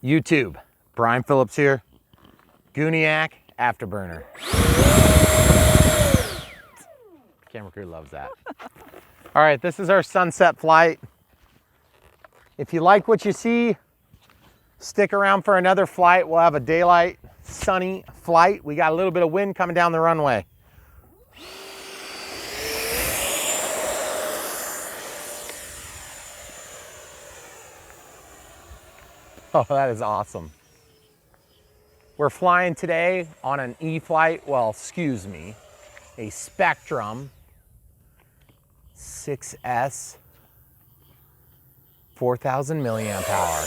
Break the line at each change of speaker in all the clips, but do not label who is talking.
YouTube, Brian Phillips here, Gooniac, Afterburner. Camera crew loves that. All right, this is our sunset flight. If you like what you see, stick around for another flight. We'll have a daylight, sunny flight. We got a little bit of wind coming down the runway. Oh, that is awesome. We're flying today on an E-flite, well, excuse me, a Spectrum 6S 4,000 milliamp hour.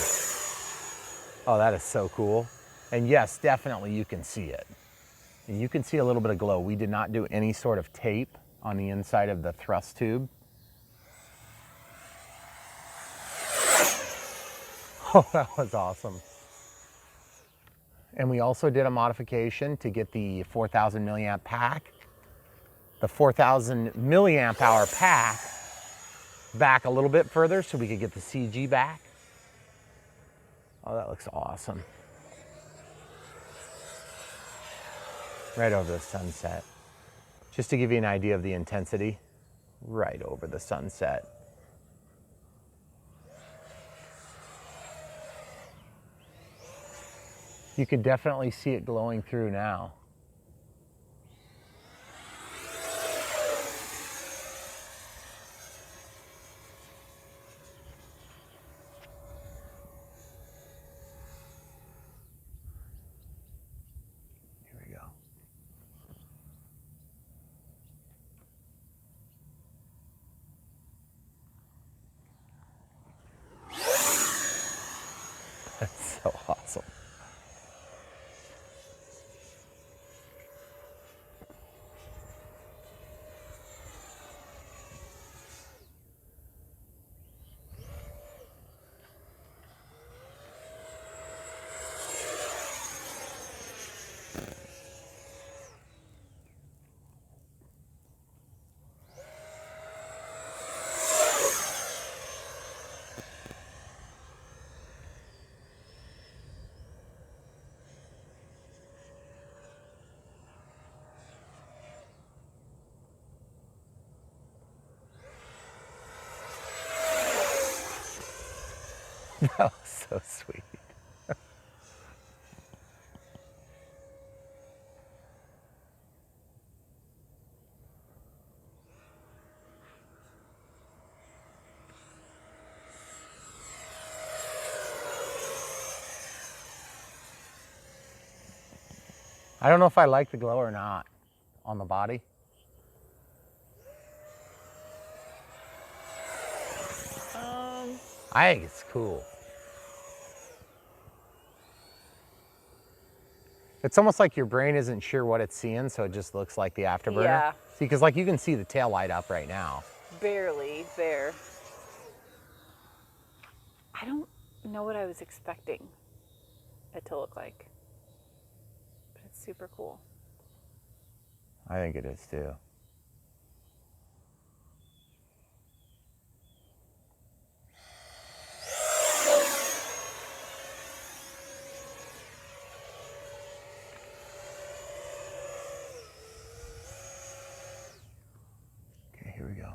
Oh, that is so cool. And yes, definitely you can see it. And you can see a little bit of glow. We did not do any sort of tape on the inside of the thrust tube. Oh, that was awesome. And we also did a modification to get the 4,000 milliamp pack, the 4,000 milliamp hour pack back a little bit further so we could get the CG back. Oh, that looks awesome. Right over the sunset. Just to give you an idea of the intensity, right over the sunset. You can definitely see it glowing through now. Here we go. That's so awesome. That was so sweet. I don't know if I like the glow or not on the body. I think it's cool. It's almost like your brain isn't sure what it's seeing, so it just looks like the Afterburner.
Yeah.
See, because like you can see the tail light up right now.
Barely there. I don't know what I was expecting it to look like, but it's super cool.
I think it is too. Okay, here we go.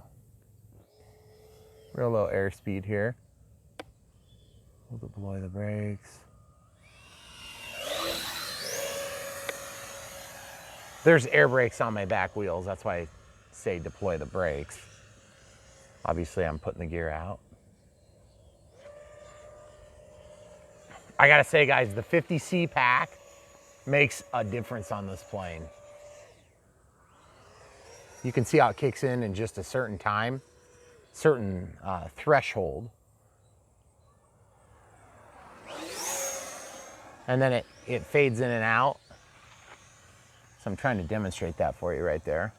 Real low airspeed here. We'll deploy the brakes. There's air brakes on my back wheels. That's why I say deploy the brakes. Obviously, I'm putting the gear out. I gotta say, guys, the 50C pack makes a difference on this plane. You can see how it kicks in just a certain time, certain threshold. And then it fades in and out. So I'm trying to demonstrate that for you right there.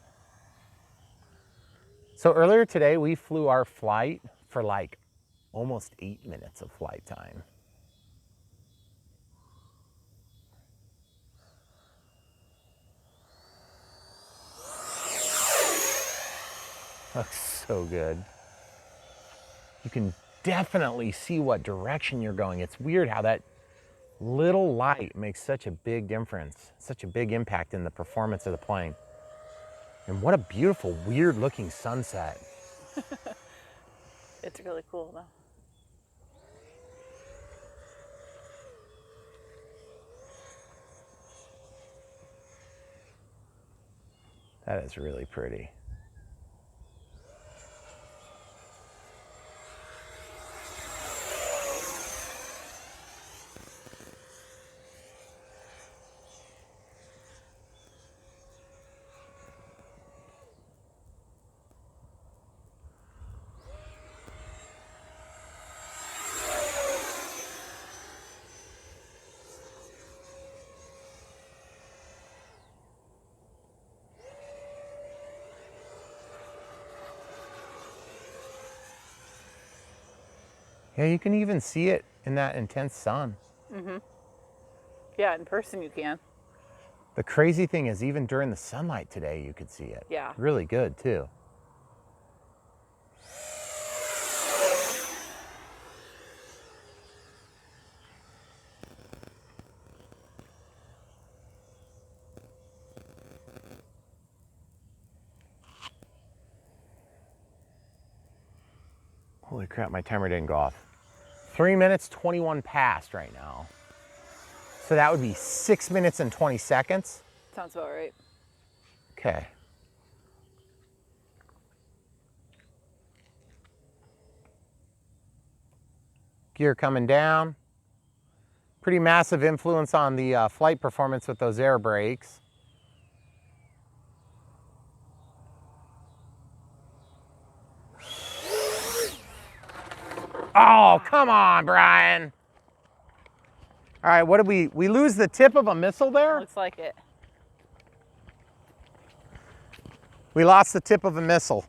So earlier today, we flew our flight for like almost 8 minutes of flight time. Looks so good. You can definitely see what direction you're going. It's weird how that Little light makes such a big difference, such a big impact in the performance of the plane. And what a beautiful, weird looking sunset.
It's really cool though.
That is really pretty. Yeah, you can even see it in that intense sun.
Mm-hmm. Yeah, in person you can.
The crazy thing is, even during the sunlight today, you could see it.
Yeah.
Really good, too. Holy crap, my timer didn't go off. 3 minutes, 21 past right now. So that would be 6 minutes and 20 seconds.
Sounds about right.
Okay. Gear coming down. Pretty massive influence on the flight performance with those air brakes. Oh, come on, Brian. All right, what did we lose the tip of a missile there?
Looks like it.
We lost the tip of a missile.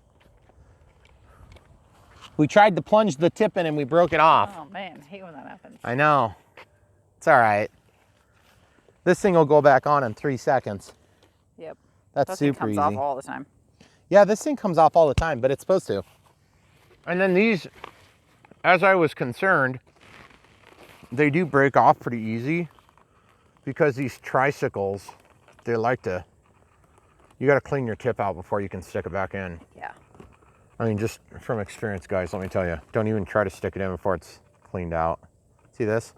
We tried to plunge the tip in and we broke it off.
Oh man, I hate when that happens.
I know. It's all right. This thing will go back on in 3 seconds.
Yep.
That's
That thing
super
comes
easy.
off all the time.
Yeah, this thing comes off all the time, but it's supposed to. And then these, as I was concerned, they do break off pretty easy because these tricycles, they like to, you got to clean your tip out before you can stick it back in.
Yeah.
I mean, just from experience, guys, let me tell you, don't even try to stick it in before it's cleaned out. See this?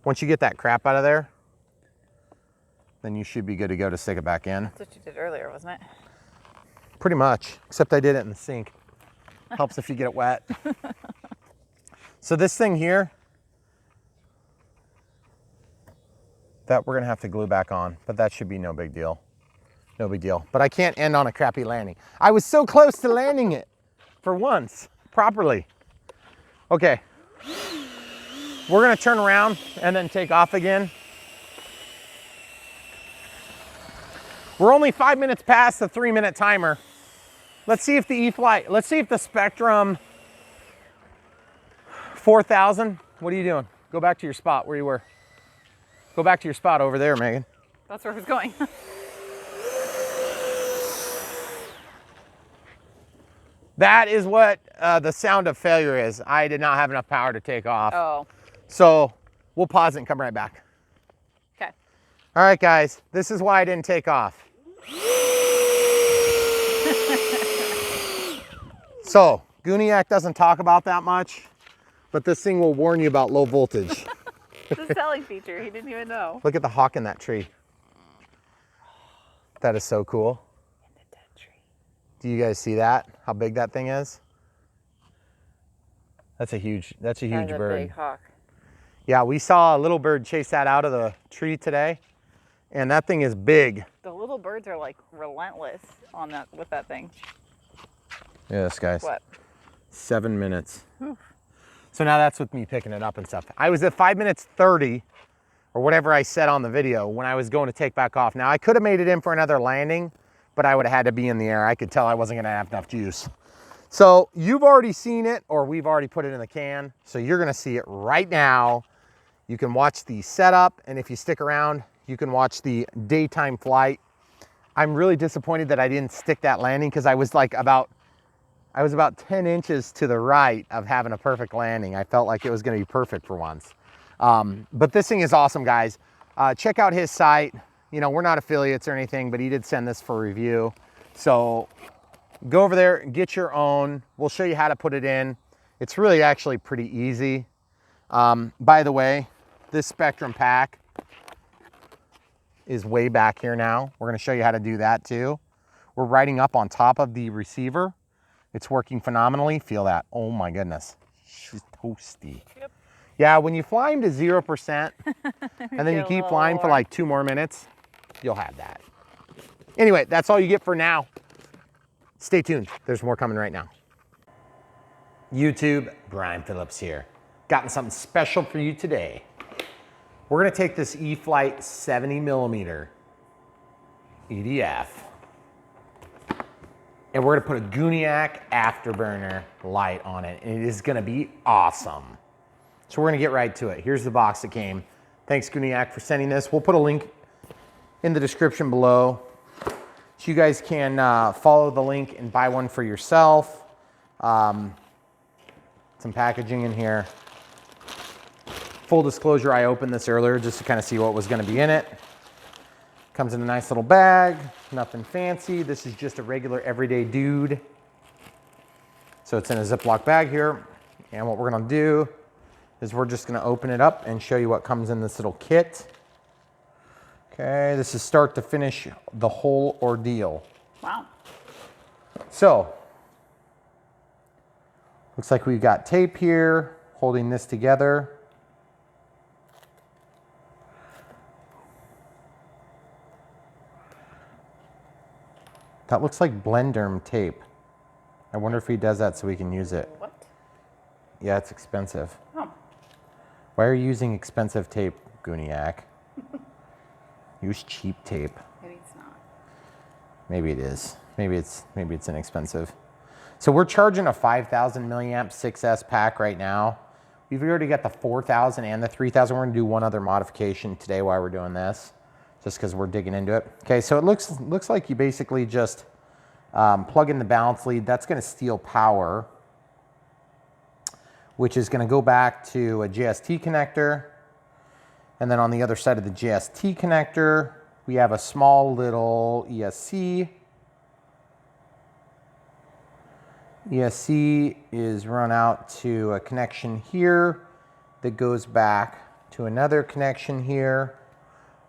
Once you get that crap out of there, then you should be good to go to stick it back in.
That's what you did earlier, wasn't it?
Pretty much, except I did it in the sink. Helps if you get it wet. So this thing here, that we're gonna have to glue back on, but that should be no big deal. No big deal. But I can't end on a crappy landing. I was so close to landing it for once, properly. Okay, we're gonna turn around and then take off again. We're only 5 minutes past the 3-minute timer. Let's see if the E-flite, let's see if the Spectrum 4000, what are you doing? Go back to your spot where you were. Go back to your spot over there, Megan.
That's where I was going.
That is what the sound of failure is. I did not have enough power to take off.
Oh.
So we'll pause it and come right back.
Okay.
All right, guys, this is why I didn't take off. So, Gooniac doesn't talk about that much, but this thing will warn you about low voltage.
It's a selling feature. He didn't even know.
Look at the hawk in that tree. That is so cool.
In the dead tree.
Do you guys see that? How big that thing is? That's a huge
That's a
bird.
big hawk.
Yeah, we saw a little bird chase that out of the tree today, and that thing is big.
The little birds are like relentless on that with that thing.
Yes, guys.
What?
7 minutes.
Oof.
So now that's with me picking it up and stuff. I was at 5 minutes 30 or whatever I said on the video when I was going to take back off. Now I could have made it in for another landing, but I would have had to be in the air. I could tell I wasn't gonna have enough juice. So you've already seen it, or we've already put it in the can. So you're gonna see it right now. You can watch the setup, and if you stick around, you can watch the daytime flight. I'm really disappointed that I didn't stick that landing because I was about 10 inches to the right of having a perfect landing. I felt like it was gonna be perfect for once. But this thing is awesome, guys. Check out his site. You know, we're not affiliates or anything, but he did send this for review. So go over there and get your own. We'll show you how to put it in. It's really actually pretty easy. By the way, this Spectrum pack is way back here now. We're gonna show you how to do that too. We're riding up on top of the receiver. It's working phenomenally. Feel that, oh my goodness. She's toasty. Yep. Yeah, when you fly him to 0%, and then you keep flying for like 2 more minutes, you'll have that. Anyway, that's all you get for now. Stay tuned, there's more coming right now. YouTube, Brian Phillips here. Gotten something special for you today. We're gonna take this E-flite 70mm EDF, and we're gonna put a Gooniac Afterburner light on it, and it is gonna be awesome. So we're gonna get right to it. Here's the box that came. Thanks Gooniac for sending this. We'll put a link in the description below, so you guys can follow the link and buy one for yourself. Some packaging in here. Full disclosure, I opened this earlier just to kind of see what was gonna be in it. Comes in a nice little bag, nothing fancy. This is just a regular everyday dude. So it's in a Ziploc bag here. And what we're gonna do is we're just gonna open it up and show you what comes in this little kit. Okay, this is start to finish the whole ordeal.
Wow.
So, looks like we've got tape here holding this together. That looks like Blenderm tape. I wonder if he does that so we can use it.
What?
Yeah, it's expensive.
Oh.
Why are you using expensive tape, Gooniac? Use cheap tape.
Maybe it's not.
Maybe it is. Maybe it's inexpensive. So we're charging a 5,000 milliamp 6S pack right now. We've already got the 4,000 and the 3,000. We're gonna do one other modification today while we're doing this, just because we're digging into it. Okay, so it looks like you basically just plug in the balance lead. That's gonna steal power, which is gonna go back to a JST connector. And then on the other side of the JST connector, we have a small little ESC. ESC is run out to a connection here that goes back to another connection here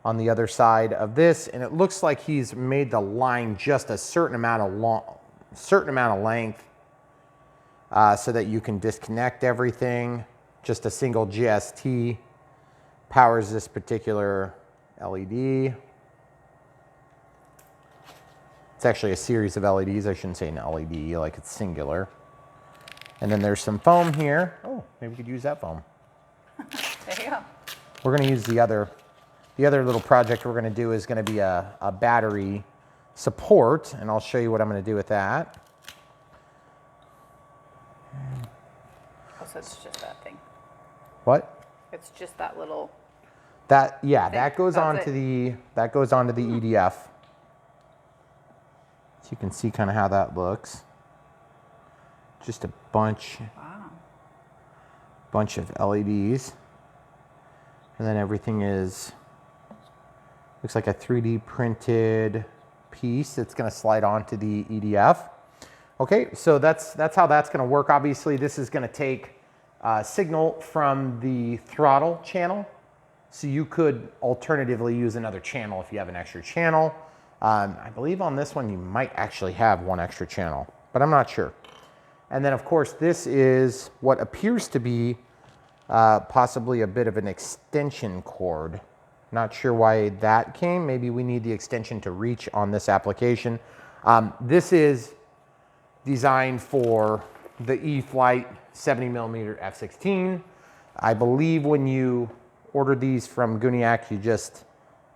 on the other side of this. And it looks like he's made the line just a certain amount of length so that you can disconnect everything. Just a single JST powers this particular LED. It's actually a series of LEDs. I shouldn't say an LED, like it's singular. And then there's some foam here. Oh, maybe we could use that foam.
There you go.
We're gonna use the other little project we're gonna do is gonna be a battery support, and I'll show you what I'm gonna do with that.
Oh, so it's just that thing.
What?
It's just that little.
That, yeah, that goes onto the EDF. So you can see kind of how that looks. Just a bunch of LEDs. And then everything looks like a 3D printed piece that's gonna slide onto the EDF. Okay, so that's how that's gonna work. Obviously, this is gonna take signal from the throttle channel. So you could alternatively use another channel if you have an extra channel. I believe on this one you might actually have one extra channel, but I'm not sure. And then of course this is what appears to be possibly a bit of an extension cord. Not sure why that came. Maybe we need the extension to reach on this application. This is designed for the E-flite 70mm F-16. I believe when you order these from Gooniac, you just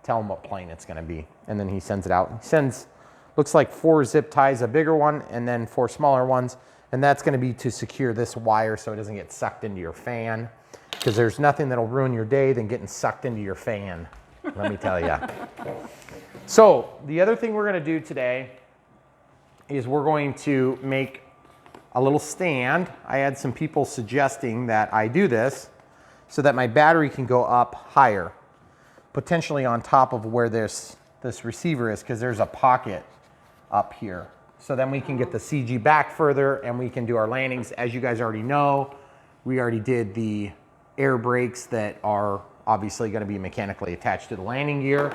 tell him what plane it's gonna be, and then he sends it out. He sends, looks like 4 zip ties, a bigger one, and then 4 smaller ones, and that's gonna be to secure this wire so it doesn't get sucked into your fan, because there's nothing that'll ruin your day than getting sucked into your fan, let me tell you. So the other thing we're gonna do today is we're going to make a little stand. I had some people suggesting that I do this. so that my battery can go up higher, potentially on top of where this receiver is, because there's a pocket up here. So then we can get the CG back further and we can do our landings. As you guys already know, we already did the air brakes that are obviously going to be mechanically attached to the landing gear.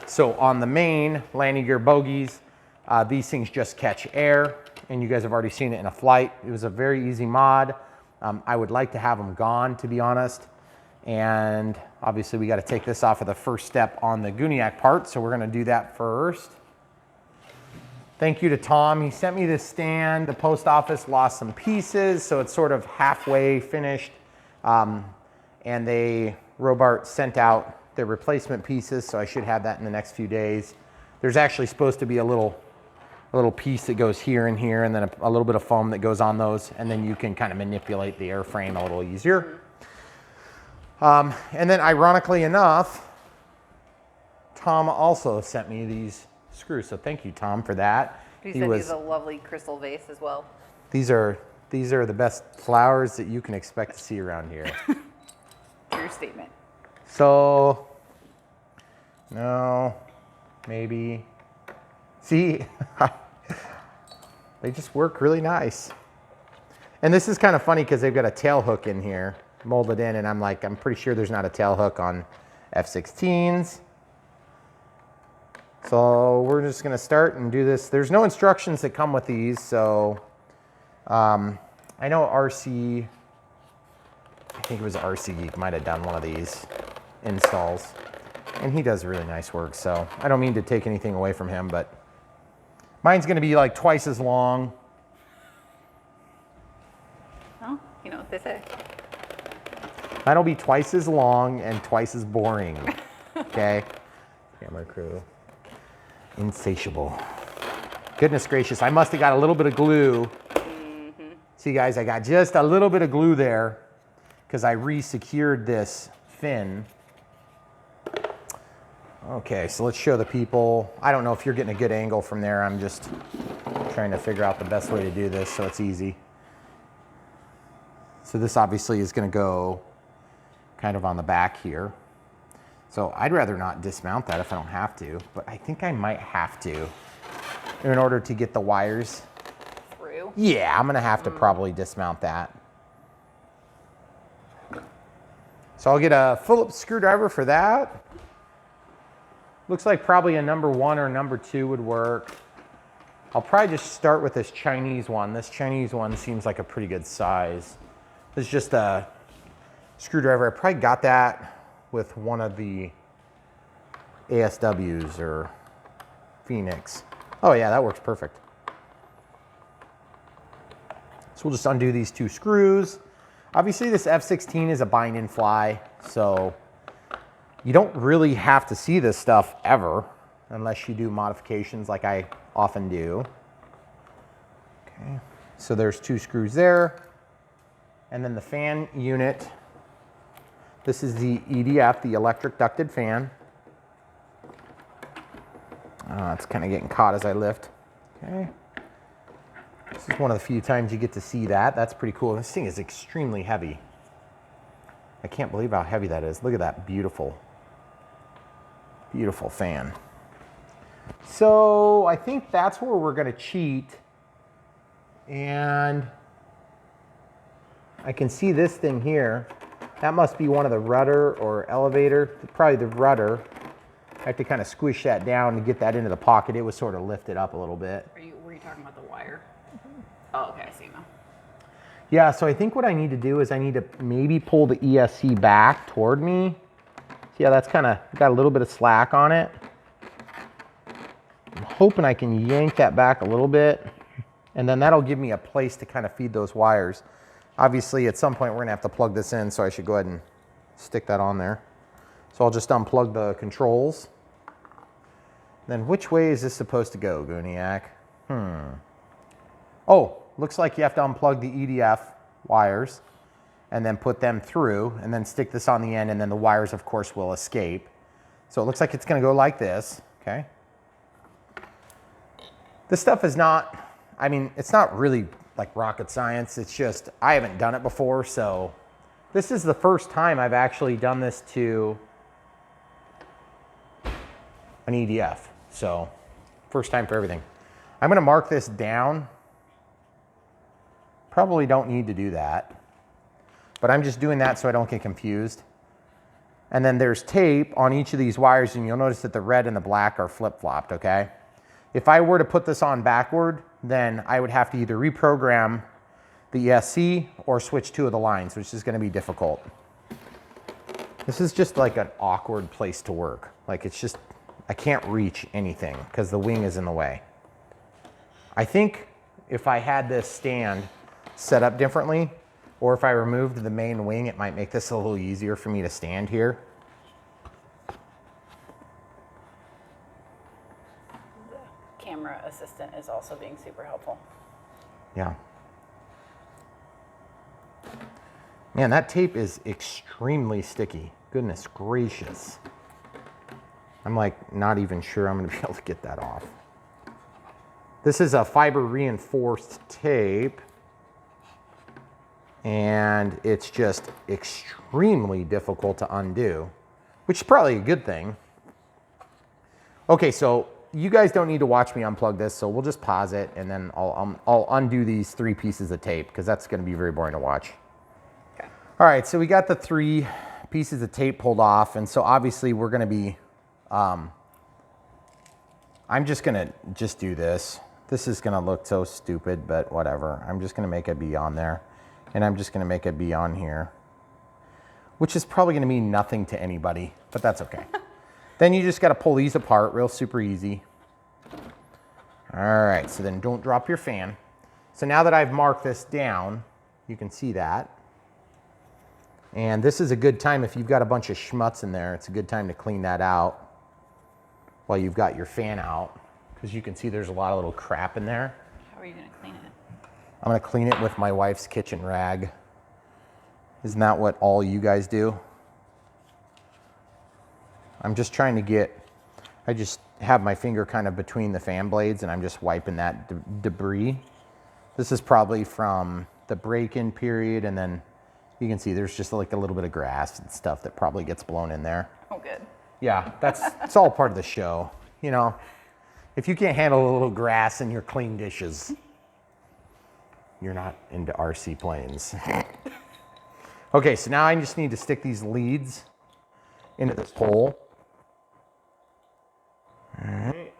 So on the main landing gear bogies, these things just catch air, and you guys have already seen it in a flight. It was a very easy mod. I would like to have them gone, to be honest. And obviously we got to take this off of the first step on the Gooniac part, so we're going to do that first. Thank you to Tom. He sent me this stand. The post office lost some pieces, so it's sort of halfway finished. And Robart sent out their replacement pieces, so I should have that in the next few days. There's actually supposed to be a little piece that goes here and here, and then a little bit of foam that goes on those, and then you can kind of manipulate the airframe a little easier. And then ironically enough, Tom also sent me these screws, so thank you, Tom, for that.
He said he's a lovely crystal vase as well.
These are the best flowers that you can expect to see around here.
True statement.
So, no, maybe. See, they just work really nice. And this is kind of funny because they've got a tail hook in here, molded in, and I'm pretty sure there's not a tail hook on F-16s. So we're just gonna start and do this. There's no instructions that come with these, so I know RC, I think it was RC Geek might have done one of these installs, and he does really nice work, so I don't mean to take anything away from him, but mine's gonna be like twice as long.
Well, you know what they say.
Mine'll be twice as long and twice as boring, okay? Camera crew. Insatiable. Goodness gracious, I must have got a little bit of glue. See guys, I got just a little bit of glue there because I re-secured this fin. Okay, so let's show the people. I don't know if you're getting a good angle from there. I'm just trying to figure out the best way to do this so it's easy. So this obviously is going to go kind of on the back here. So I'd rather not dismount that if I don't have to, but I think I might have to in order to get the wires
through.
Yeah, I'm gonna have to probably dismount that. So I'll get a Phillips screwdriver for that. Looks like probably a number 1 or number 2 would work. I'll probably just start with this Chinese one. This Chinese one seems like a pretty good size. This is just a screwdriver. I probably got that with one of the ASWs or Phoenix. Oh yeah, that works perfect. So we'll just undo these 2 screws. Obviously this F-16 is a bind and fly, so you don't really have to see this stuff ever unless you do modifications like I often do. Okay, so there's 2 screws there. And then the fan unit. This is the EDF, the electric ducted fan. It's kind of getting caught as I lift. Okay. This is one of the few times you get to see that. That's pretty cool. This thing is extremely heavy. I can't believe how heavy that is. Look at that beautiful, beautiful fan. So I think that's where we're going to cheat. And I can see this thing here. That must be one of the rudder or elevator, probably the rudder. I have to kind of squish that down to get that into the pocket. It was sort of lifted up a little bit.
Were you talking about the wire? Oh, okay, I see now.
Yeah, so I think what I need to do is I need to maybe pull the ESC back toward me. See how that's kind of got a little bit of slack on it. I'm hoping I can yank that back a little bit, and then that'll give me a place to kind of feed those wires. Obviously, at some point, we're gonna have to plug this in, so I should go ahead and stick that on there. So I'll just unplug the controls. Then which way is this supposed to go, Gooniac? Oh, looks like you have to unplug the EDF wires and then put them through and then stick this on the end, and then the wires, of course, will escape. So it looks like it's gonna go like this, okay? This stuff is not, I mean, it's not really like rocket science. It's just, I haven't done it before, so This is the first time I've actually done this to an EDF. So first time for everything. I'm gonna mark this down. Probably don't need to do that, but I'm just doing that so I don't get confused. And then there's tape on each of these wires, and you'll notice that the red and the black are flip-flopped, okay? If I were to put this on backward, then I would have to either reprogram the ESC or switch 2 of the lines, which is gonna be difficult. This is just like an awkward place to work. Like it's just, I can't reach anything because the wing is in the way. I think if I had this stand set up differently, or if I removed the main wing, it might make this a little easier for me to stand here.
The camera assistant is also being super helpful.
Yeah. Man, that tape is extremely sticky. Goodness gracious. I'm like not even sure I'm gonna be able to get that off. This is a fiber reinforced tape, and it's just extremely difficult to undo, which is probably a good thing. Okay, so you guys don't need to watch me unplug this, so we'll just pause it, and then I'll undo these 3 pieces of tape because that's going to be very boring to watch.
Okay.
All right, so we got the 3 pieces of tape pulled off, and so obviously we're going to be. I'm just going to do this. This is going to look so stupid, but whatever. I'm just going to make a B on there. And I'm just going to make a B on here, which is probably going to mean nothing to anybody, but that's okay. Then you just got to pull these apart real super easy. All right, so then don't drop your fan. So now that I've marked this down, you can see that. And this is a good time if you've got a bunch of schmutz in there, it's a good time to clean that out while you've got your fan out, because you can see there's a lot of little crap in there.
How are you going to clean it?
I'm gonna clean it with my wife's kitchen rag. Isn't that what all you guys do? I'm just trying to get, I just have my finger kind of between the fan blades and I'm just wiping that debris. This is probably from the break-in period, and then you can see there's just like a little bit of grass and stuff that probably gets blown in there.
Oh, good.
Yeah, it's all part of the show. You know, if you can't handle a little grass in your clean dishes, you're not into RC planes. Okay, so now I just need to stick these leads into this hole. All right.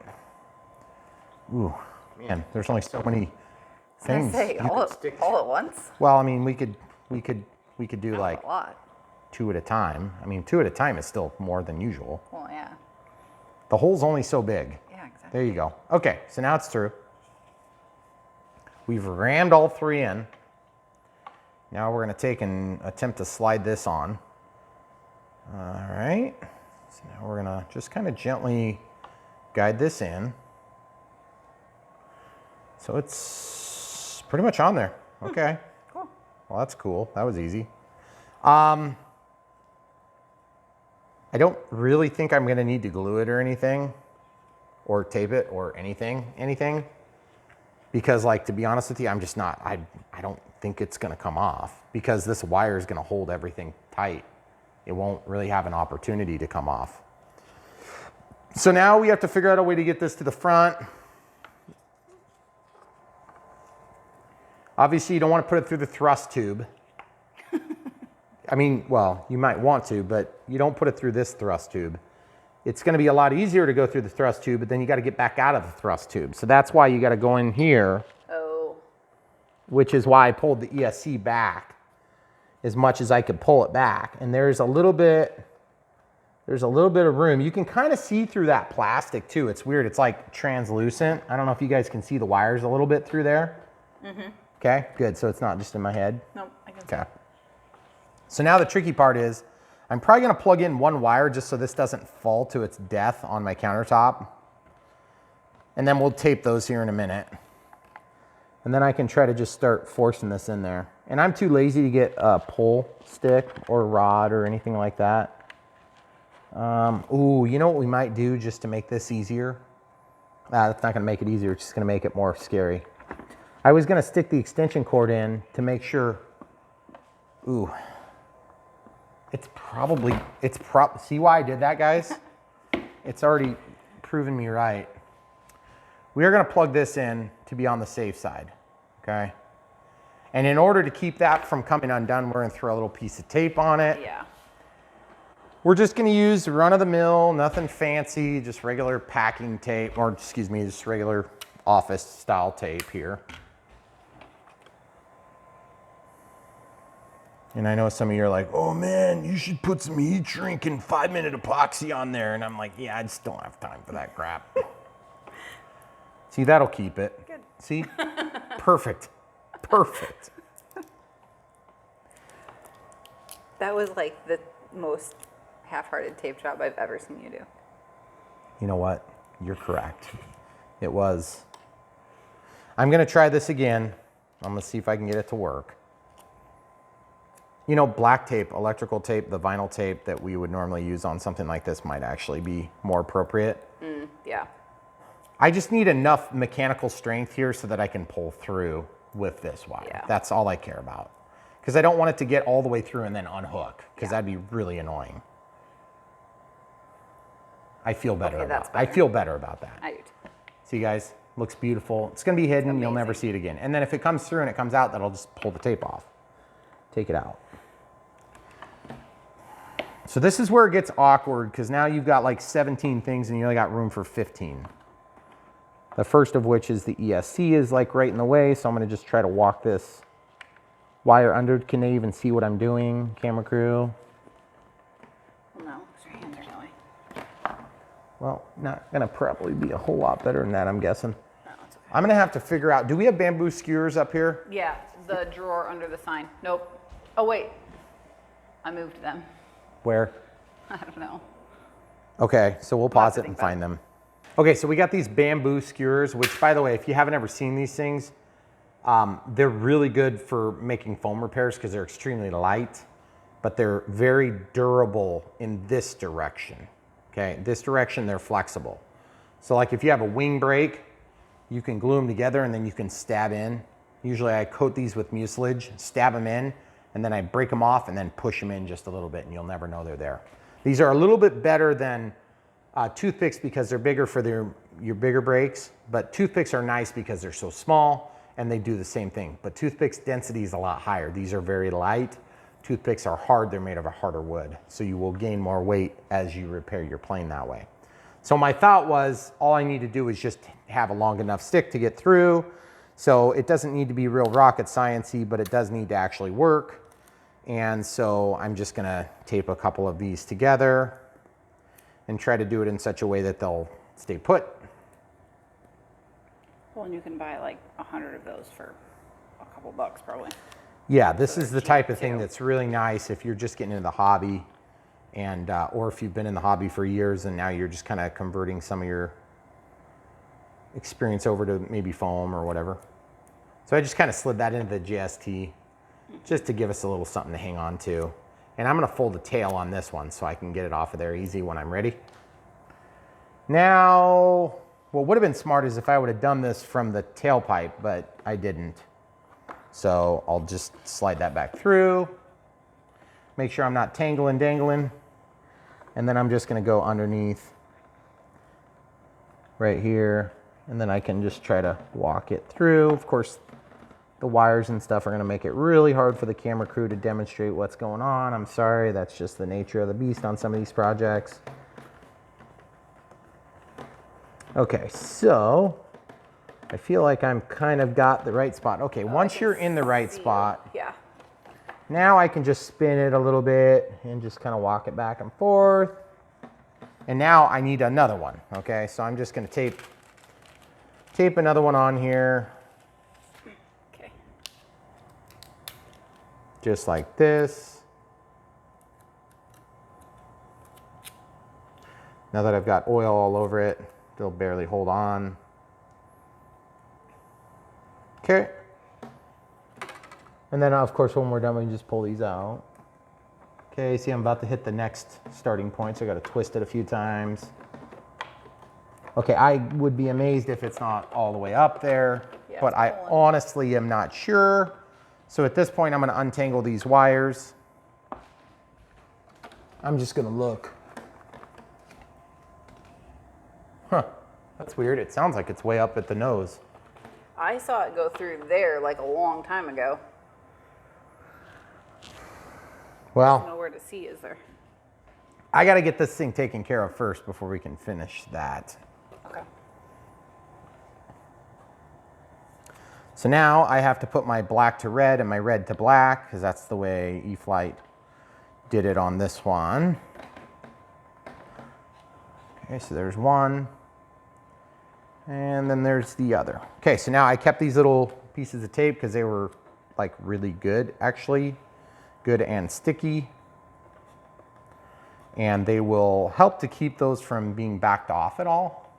Ooh, man, there's only so many things.
I say, all at once?
Well, I mean, we could do like
A lot.
2 at a time. I mean, 2 at a time is still more than usual.
Well, yeah.
The hole's only so big.
Yeah, exactly.
There you go. Okay, so now it's through. We've rammed all 3 in. Now we're going to take and attempt to slide this on. All right. So now we're going to just kind of gently guide this in. So it's pretty much on there. Okay.
Cool.
Well, that's cool. That was easy. I don't really think I'm going to need to glue it or anything, or tape it or anything. Because, like, to be honest with you, I'm just not, I don't think it's going to come off because this wire is going to hold everything tight. It won't really have an opportunity to come off. So now we have to figure out a way to get this to the front. Obviously, you don't want to put it through the thrust tube. I mean, well, you might want to, but you don't put it through this thrust tube. It's going to be a lot easier to go through the thrust tube, but then you got to get back out of the thrust tube. So that's why you got to go in here.
Oh.
Which is why I pulled the ESC back as much as I could pull it back. And there's a little bit of room. You can kind of see through that plastic too. It's weird. It's like translucent. I don't know if you guys can see the wires a little bit through there. Mm-hmm. Okay, good. So it's not just in my head.
Nope, I can see.
Okay. So now the tricky part is I'm probably going to plug in 1 wire just so this doesn't fall to its death on my countertop. And then we'll tape those here in a minute. And then I can try to just start forcing this in there. And I'm too lazy to get a pull stick or rod or anything like that. Ooh, you know what we might do just to make this easier? That's not going to make it easier. It's just going to make it more scary. I was going to stick the extension cord in to make sure. Ooh. See why I did that, guys? It's already proven me right. We are gonna plug this in to be on the safe side, okay? And in order to keep that from coming undone, we're gonna throw a little piece of tape on it.
Yeah.
We're just gonna use run-of-the-mill, nothing fancy, just regular packing tape, or excuse me, just regular office style tape here. And I know some of you are like, oh man, you should put some heat shrink and 5-minute epoxy on there. And I'm like, yeah, I just don't have time for that crap. See, that'll keep it.
Good.
See? Perfect. Perfect.
That was like the most half-hearted tape job I've ever seen you do.
You know what? You're correct. It was. I'm gonna try this again. I'm gonna see if I can get it to work. You know, black tape, electrical tape, the vinyl tape that we would normally use on something like this might actually be more appropriate.
Yeah.
I just need enough mechanical strength here so that I can pull through with this wire.
Yeah.
That's all I care about. Because I don't want it to get all the way through and then unhook, because
Yeah.
that'd be really annoying. I feel better
Okay, that's
about
better.
I feel better about that.
I do too.
See, guys, looks beautiful. It's gonna be hidden, you'll never
amazing.
see it again. And then if it comes through and it comes out, that'll just pull the tape off. Take it out. So this is where it gets awkward, because now you've got like 17 things and you only got room for 15. The first of which is the ESC is like right in the way, so I'm gonna just try to walk this wire under. Can they even see what I'm doing, camera crew?
Well, no, because your hands are going.
Well, not gonna probably be a whole lot better than that, I'm guessing.
No, it's okay.
I'm gonna have to figure out, do we have bamboo skewers up here?
Yeah, the drawer under the sign. Nope. Oh, wait. I moved them.
Where?
I don't know.
Okay, so we'll
have
pause
to
it and
think about
find them. Okay, so we got these bamboo skewers, which by the way, if you haven't ever seen these things, they're really good for making foam repairs because they're extremely light, but they're very durable in this direction. Okay, this direction, they're flexible. So like if you have a wing break, you can glue them together and then you can stab in. Usually I coat these with mucilage, stab them in, and then I break them off and then push them in just a little bit and you'll never know they're there. These are a little bit better than toothpicks because they're bigger for your bigger breaks, but toothpicks are nice because they're so small and they do the same thing. But toothpicks density is a lot higher. These are very light. Toothpicks are hard, they're made of a harder wood. So you will gain more weight as you repair your plane that way. So my thought was all I need to do is just have a long enough stick to get through. So it doesn't need to be real rocket science-y, but it does need to actually work. And so I'm just gonna tape a couple of these together and try to do it in such a way that they'll stay put.
Well, and you can buy like 100 of those for a couple bucks probably.
Yeah, this
So
is
they're
the type
cheap,
of thing
too.
that's really nice if you're just getting into the hobby and, or if you've been in the hobby for years and now you're just kind of converting some of your experience over to maybe foam or whatever. So I just kind of slid that into the GST just to give us a little something to hang on to. And I'm gonna fold the tail on this one so I can get it off of there easy when I'm ready. Now, what would have been smart is if I would have done this from the tailpipe, but I didn't. So I'll just slide that back through. Make sure I'm not tangling, dangling. And then I'm just gonna go underneath right here. And then I can just try to walk it through. Of course, the wires and stuff are gonna make it really hard for the camera crew to demonstrate what's going on. I'm sorry, that's just the nature of the beast on some of these projects. Okay, so I feel like I'm kind of got the right spot. Okay, once you're in the right spot,
Yeah.
now I can just spin it a little bit and just kind of walk it back and forth. And now I need another one, okay? So I'm just gonna tape another one on here.
Okay.
Just like this. Now that I've got oil all over it, they'll barely hold on. Okay. And then of course when we're done, we can just pull these out. Okay, see I'm about to hit the next starting point, so I gotta twist it a few times. Okay, I would be amazed if it's not all the way up there,
Yeah,
but
it's
I
pulling.
honestly am not sure. So at this point, I'm gonna untangle these wires. I'm just gonna look. Huh, that's weird. It sounds like it's way up at the nose.
I saw it go through there like a long time ago.
Well,
There's nowhere to see, is there?
I gotta get this thing taken care of first before we can finish that.
Okay.
So now I have to put my black to red and my red to black, because that's the way E-flite did it on this one. Okay, so there's one. And then there's the other. Okay, so now I kept these little pieces of tape because they were like really good, actually. Good and sticky. And they will help to keep those from being backed off at all.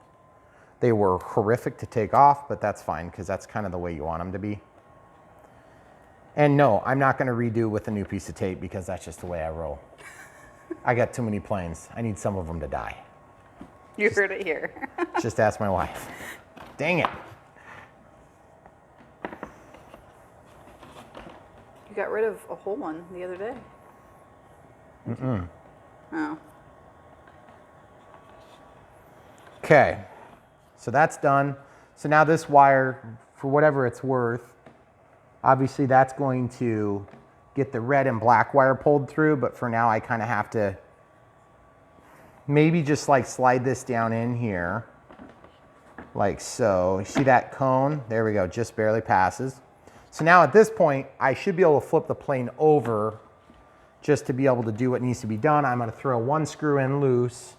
They were horrific to take off, but that's fine because that's kind of the way you want them to be. And no, I'm not gonna redo with a new piece of tape because that's just the way I roll. I got too many planes. I need some of them to die.
You heard it here.
Just ask my wife. Dang it.
You got rid of a whole one the other day. Oh.
Okay, so that's done. So now this wire, for whatever it's worth, obviously that's going to get the red and black wire pulled through, but for now I kind of have to maybe just like slide this down in here, like so. You see that cone? There we go, just barely passes. So now at this point, I should be able to flip the plane over just to be able to do what needs to be done. I'm gonna throw one screw in loose,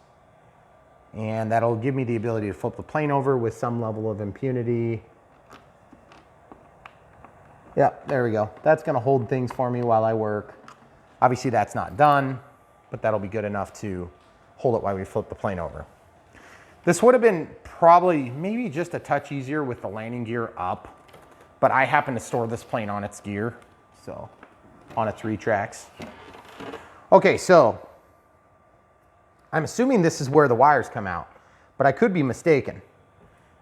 and that'll give me the ability to flip the plane over with some level of impunity. Yeah, there we go. That's gonna hold things for me while I work. Obviously that's not done, but that'll be good enough to hold it while we flip the plane over. This would have been probably maybe just a touch easier with the landing gear up, but I happen to store this plane on its gear, so on its retracts. Okay, so I'm assuming this is where the wires come out, but I could be mistaken.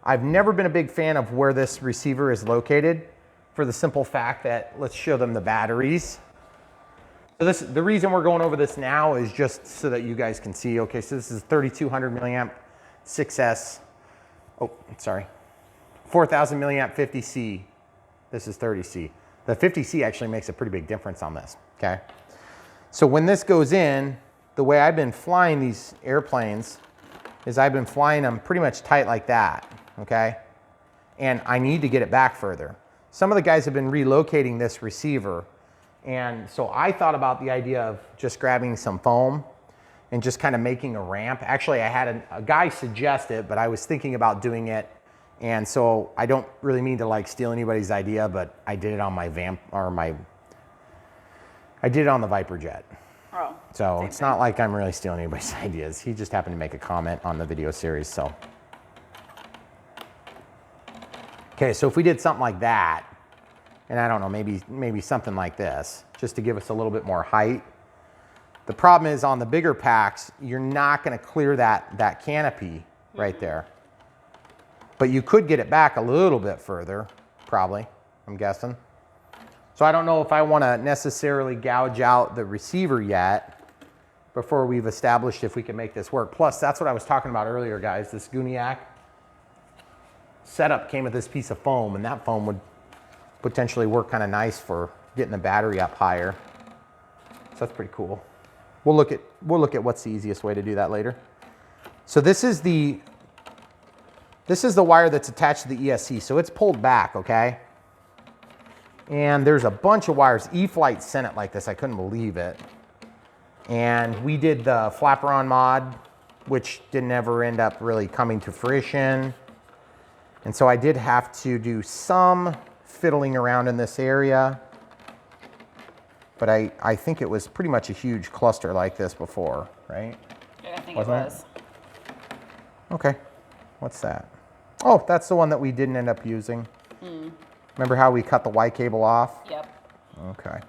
I've never been a big fan of where this receiver is located for the simple fact that, let's show them the batteries. So the reason we're going over this now is just so that you guys can see. Okay, so this is 3200 milliamp 6S. Oh, sorry. 4000 milliamp 50C. This is 30C. The 50C actually makes a pretty big difference on this, okay? So when this goes in, the way I've been flying these airplanes is I've been flying them pretty much tight like that, okay? And I need to get it back further. Some of the guys have been relocating this receiver, and so I thought about the idea of just grabbing some foam and just kind of making a ramp. Actually, I had a guy suggest it, but I was thinking about doing it. And so I don't really mean to like steal anybody's idea, but I did it on my I did it on the Viper jet.
Oh.
So it's not like I'm really stealing anybody's ideas. He just happened to make a comment on the video series, so. Okay, so if we did something like that, and I don't know, maybe something like this, just to give us a little bit more height. The problem is on the bigger packs, you're not gonna clear that canopy right there. But you could get it back a little bit further, probably, I'm guessing. So I don't know if I wanna necessarily gouge out the receiver yet before we've established if we can make this work. Plus, that's what I was talking about earlier, guys. This Gooniac setup came with this piece of foam, and that foam would potentially work kind of nice for getting the battery up higher. So that's pretty cool. We'll look at what's the easiest way to do that later. So this is the wire that's attached to the ESC. So it's pulled back, okay? And there's a bunch of wires. E-flite sent it like this. I couldn't believe it. And we did the flapper-on mod, which didn't ever end up really coming to fruition. And so I did have to do some fiddling around in this area. But I think it was pretty much a huge cluster like this before, right?
Yeah, I think
Wasn't
it was.
Okay, what's that? Oh, that's the one that we didn't end up using. Remember how we cut the Y cable off?
Yep.
Okay.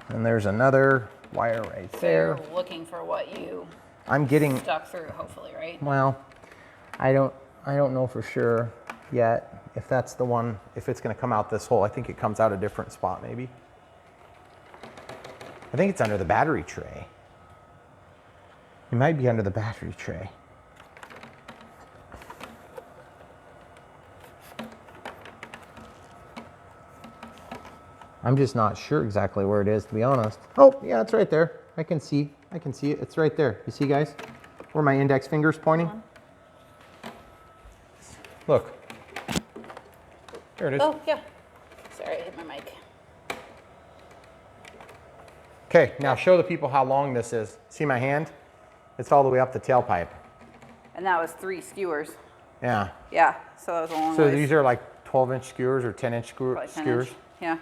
And there's another wire right there.
You're looking for what you
I'm getting,
stuck through, hopefully, right?
well, I don't know for sure yet if that's the one, if it's gonna come out this hole. I think it comes out a different spot maybe. I think it's under the battery tray. It might be under the battery tray. I'm just not sure exactly where it is, to be honest. Oh, yeah, it's right there. I can see it. It's right there. You see, guys? Where my index finger's pointing? Look. There it is.
Oh, yeah. Sorry, I hit my mic.
Okay, now show the people how long this is. See my hand? It's all the way up the tailpipe.
And that was 3 skewers.
Yeah.
Yeah, so that was a long
So
ways.
these are like 12-inch skewers or 10-inch
Probably 10
skewers.
inch. Yeah.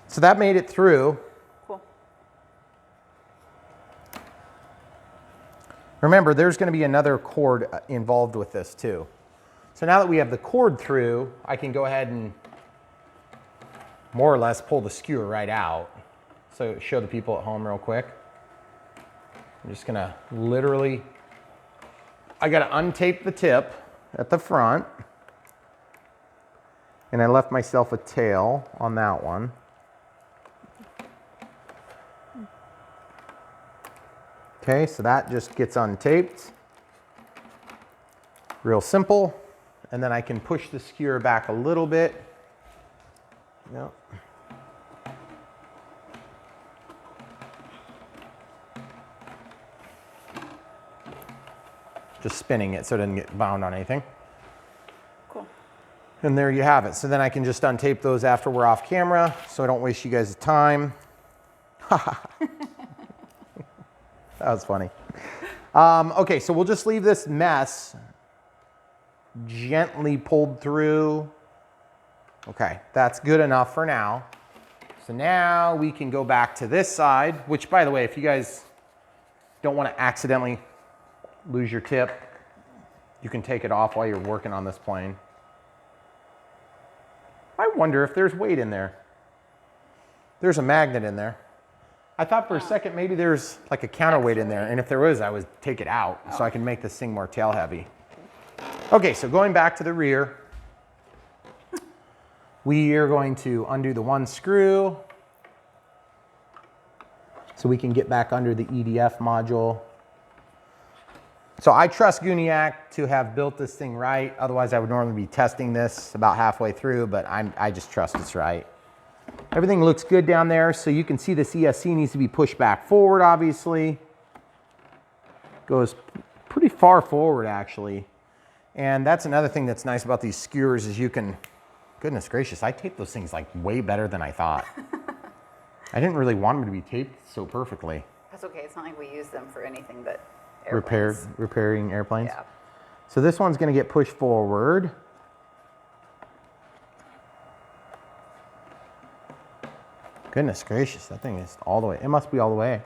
So that made it through.
Cool.
Remember, there's going to be another cord involved with this too. So now that we have the cord through, I can go ahead and more or less pull the skewer right out. So show the people at home real quick. I'm just going to literally, I got to untape the tip at the front. And I left myself a tail on that one. Okay, so that just gets untaped. Real simple. And then I can push the skewer back a little bit. Yep. Just spinning it so it doesn't get bound on anything.
Cool.
And there you have it. So then I can just untape those after we're off camera so I don't waste you guys' time. That was funny. Okay, so we'll just leave this mess gently pulled through. Okay, that's good enough for now. So now we can go back to this side, which, by the way, if you guys don't want to accidentally lose your tip, you can take it off while you're working on this plane. I wonder if there's weight in there. There's a magnet in there. I thought for a second maybe there's like a counterweight in there, and if there was, I would take it out so I can make this thing more tail heavy. Okay, so going back to the rear, we are going to undo the one screw so we can get back under the EDF module. So I trust Gooniac to have built this thing right. Otherwise, I would normally be testing this about halfway through, but I just trust it's right. Everything looks good down there, so you can see this ESC needs to be pushed back forward, obviously. Goes pretty far forward, actually. And that's another thing that's nice about these skewers is you can, goodness gracious, I taped those things like way better than I thought. I didn't really want them to be taped so perfectly.
That's okay. It's not like we use them for anything but airplanes.
Repairing airplanes?
Yeah.
So this one's going to get pushed forward. Goodness gracious, that thing is all the way. It must be all the way.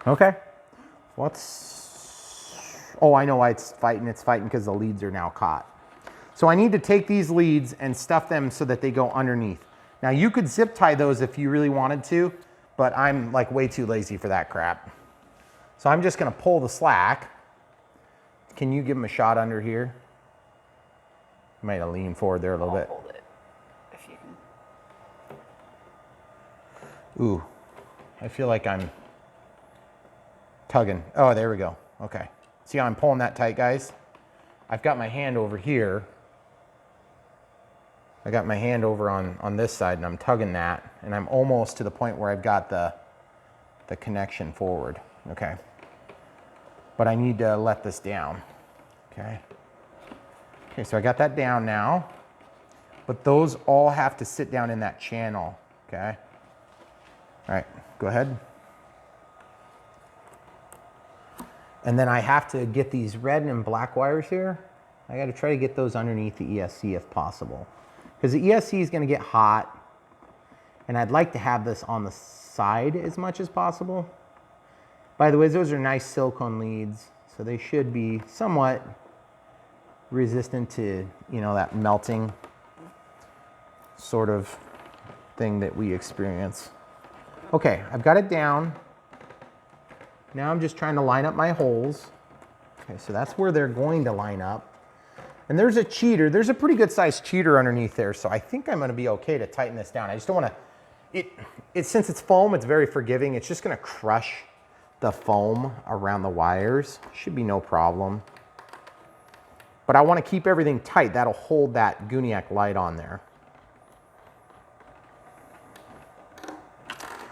Okay. Oh, I know why it's fighting. It's fighting because the leads are now caught. So I need to take these leads and stuff them so that they go underneath. Now you could zip tie those if you really wanted to, but I'm like way too lazy for that crap. So I'm just going to pull the slack. Can you give them a shot under here? You might have leaned forward there a little bit.
Hold it if you can.
Ooh, I feel like I'm tugging. Oh, there we go. Okay. See how I'm pulling that tight, guys? I've got my hand over here. I got my hand over on this side and I'm tugging that, and I'm almost to the point where I've got the connection forward. Okay. But I need to let this down. Okay. Okay, so I got that down now, but those all have to sit down in that channel. Okay. All right, go ahead. And then I have to get these red and black wires here. I got to try to get those underneath the ESC if possible, because the ESC is going to get hot, and I'd like to have this on the side as much as possible. By the way, those are nice silicone leads, so they should be somewhat resistant to, you know, that melting sort of thing that we experience. Okay, I've got it down. Now I'm just trying to line up my holes. Okay, so that's where they're going to line up. And there's a cheater. There's a pretty good sized cheater underneath there, so I think I'm going to be okay to tighten this down. I just don't want to Since it's foam, it's very forgiving. It's just gonna crush the foam around the wires. Should be no problem. But I wanna keep everything tight. That'll hold that Gooniac light on there.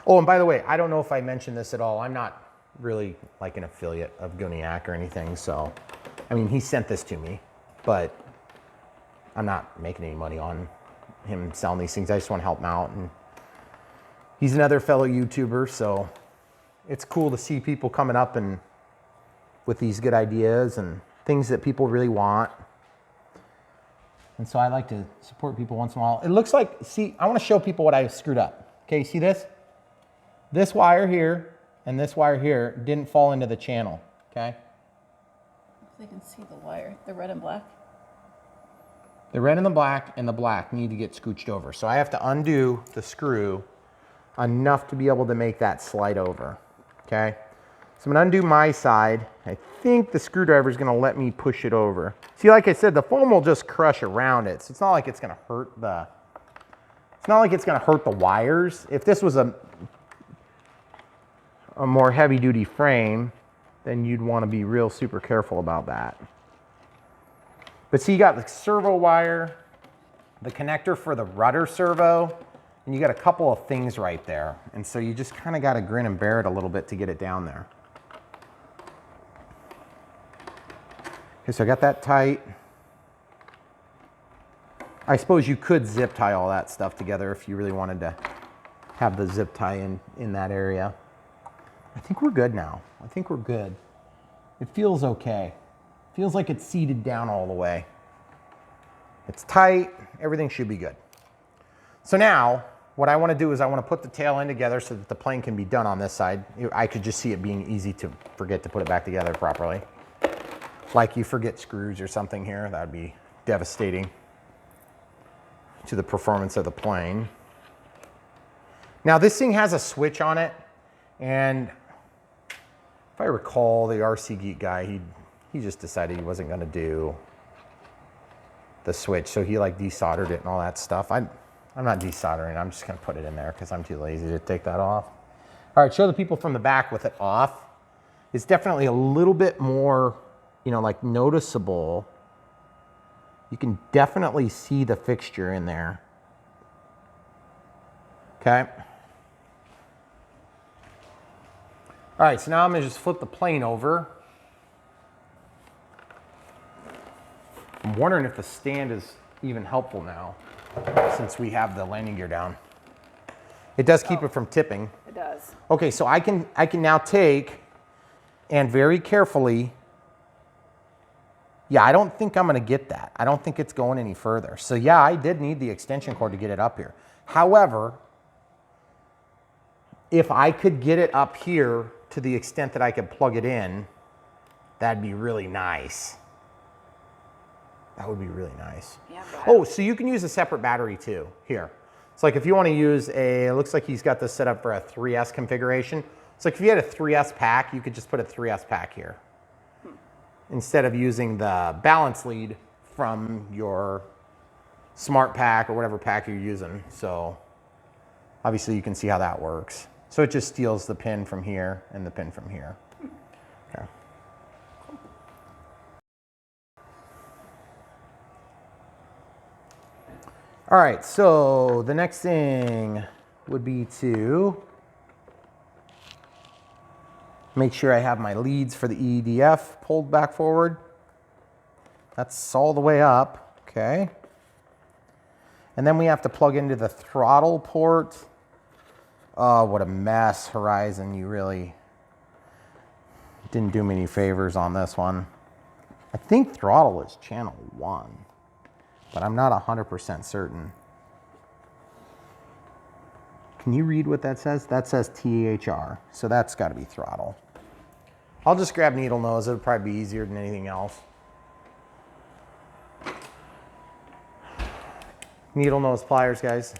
Oh, and by the way, I don't know if I mentioned this at all. I'm not really like an affiliate of Gooniac or anything, so, I mean, he sent this to me, but I'm not making any money on him selling these things. I just want to help him out, and he's another fellow YouTuber, so it's cool to see people coming up and with these good ideas and things that people really want. And so I like to support people once in a while. It looks like, see, I want to show people what I screwed up. Okay, see this? This wire here and this wire here didn't fall into the channel, okay?
They can see the wire, the red and black.
The red and the black need to get scooched over. So I have to undo the screw enough to be able to make that slide over, okay? So I'm gonna undo my side. I think the screwdriver is gonna let me push it over. See, like I said, the foam will just crush around it. So it's not like it's gonna hurt the, wires. If this was a more heavy duty frame, then you'd wanna be real super careful about that. But see, you got the servo wire, the connector for the rudder servo, and you got a couple of things right there. And so you just kind of got to grin and bear it a little bit to get it down there. Okay, so I got that tight. I suppose you could zip tie all that stuff together if you really wanted to have the zip tie in that area. I think we're good now. I think we're good. It feels okay. Feels like it's seated down all the way. It's tight, everything should be good. So now, what I want to do is I want to put the tail end together so that the plane can be done on this side. I could just see it being easy to forget to put it back together properly. Like you forget screws or something here, that would be devastating to the performance of the plane. Now this thing has a switch on it, and if I recall, the RC Geek guy, he just decided he wasn't going to do the switch, so he like desoldered it and all that stuff. I'm not desoldering, I'm just going to put it in there because I'm too lazy to take that off. All right, show the people from the back with it off. It's definitely a little bit more, you know, like noticeable. You can definitely see the fixture in there. Okay. All right, so now I'm going to just flip the plane over. I'm wondering if the stand is even helpful now, since we have the landing gear down. It does keep it from tipping.
It does.
Okay, so I can now take and very carefully, yeah, I don't think I'm gonna get that. I don't think it's going any further. So yeah, I did need the extension cord to get it up here. However, if I could get it up here to the extent that I could plug it in, that'd be really nice. That would be really nice. Yeah, oh, so you can use a separate battery too, here. It's like if you want to use it looks like he's got this set up for a 3S configuration. It's like if you had a 3S pack, you could just put a 3S pack here. Instead of using the balance lead from your smart pack or whatever pack you're using. So obviously you can see how that works. So it just steals the pin from here and the pin from here. Okay. All right, so the next thing would be to make sure I have my leads for the EDF pulled back forward. That's all the way up, okay. And then we have to plug into the throttle port. Oh, what a mess, Horizon. You really didn't do me any favors on this one. I think throttle is channel 1. But I'm not 100% certain. Can you read what that says? That says THR, so that's got to be throttle. I'll just grab needle nose. It'll probably be easier than anything else. Needle nose pliers, guys.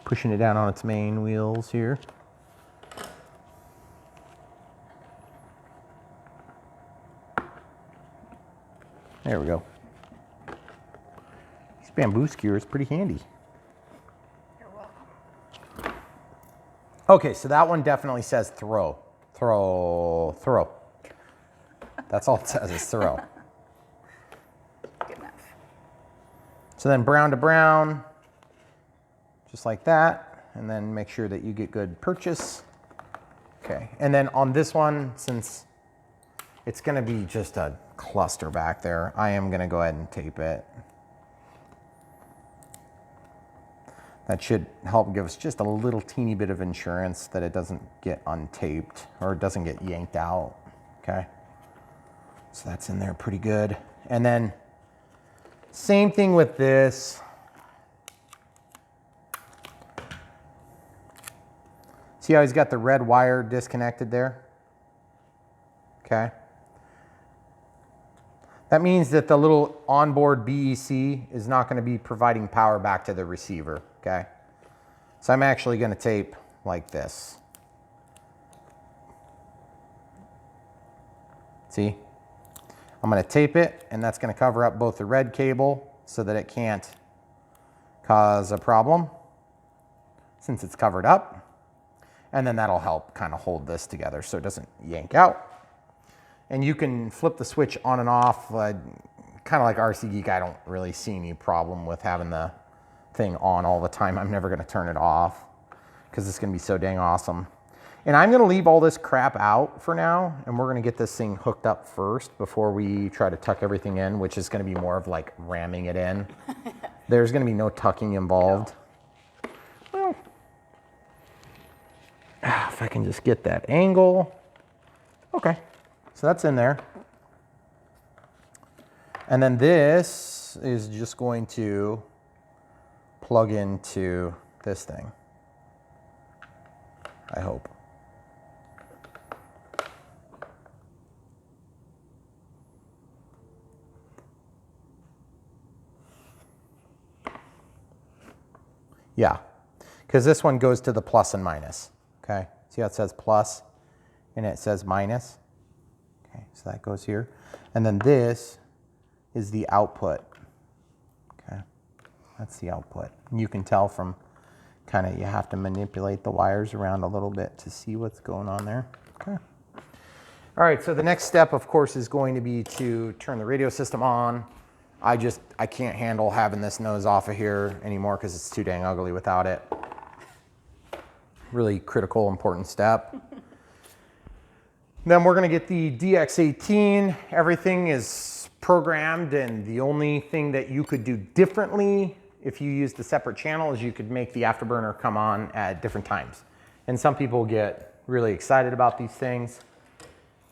Pushing it down on its main wheels here. There we go. These bamboo skewers pretty handy.
You're welcome.
Okay, so that one definitely says throw. Throw, throw. That's all it says is throw.
Good enough.
So then brown to brown, just like that. And then make sure that you get good purchase. Okay, and then on this one, since it's gonna be just a cluster back there, I am gonna go ahead and tape it. That should help give us just a little teeny bit of insurance that it doesn't get untaped or it doesn't get yanked out, okay? So that's in there pretty good. And then same thing with this. See how he's got the red wire disconnected there? Okay. That means that the little onboard BEC is not going to be providing power back to the receiver, okay? So I'm actually going to tape like this. See? I'm going to tape it, and that's going to cover up both the red cable so that it can't cause a problem since it's covered up. And then that'll help kind of hold this together so it doesn't yank out. And you can flip the switch on and off. Kind of like RC Geek, I don't really see any problem with having the thing on all the time. I'm never going to turn it off because it's going to be so dang awesome. And I'm going to leave all this crap out for now, and we're going to get this thing hooked up first before we try to tuck everything in, which is going to be more of like ramming it in. There's going to be no tucking involved. No. Well, if I can just get that angle. Okay, so that's in there. And then this is just going to plug into this thing, I hope. Yeah, because this one goes to the plus and minus, okay? See how it says plus and it says minus? Okay, so that goes here. And then this is the output, okay? That's the output. And you can tell from kind of, you have to manipulate the wires around a little bit to see what's going on there, okay? All right, so the next step, of course, is going to be to turn the radio system on. I can't handle having this nose off of here anymore because it's too dang ugly without it. Really critical, important step. Then we're gonna get the DX18. Everything is programmed, and the only thing that you could do differently if you used a separate channel is you could make the Afterburner come on at different times. And some people get really excited about these things.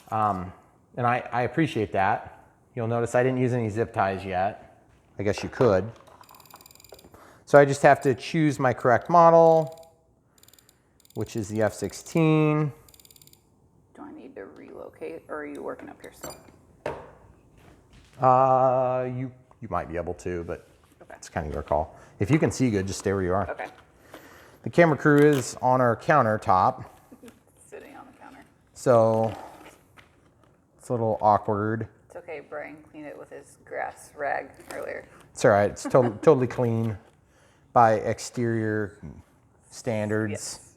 And I appreciate that. You'll notice I didn't use any zip ties yet. I guess you could. So I just have to choose my correct model, which is the F-16.
Do I need to relocate, or are you working up here still?
You might be able to, but
Okay.
it's kind of your call. If you can see good, just stay where you are.
Okay.
The camera crew is on our countertop,
Sitting on the counter.
so it's a little awkward.
It's okay, Brian cleaned it with his grass rag earlier.
It's all right. It's totally clean by exterior standards.
Yes.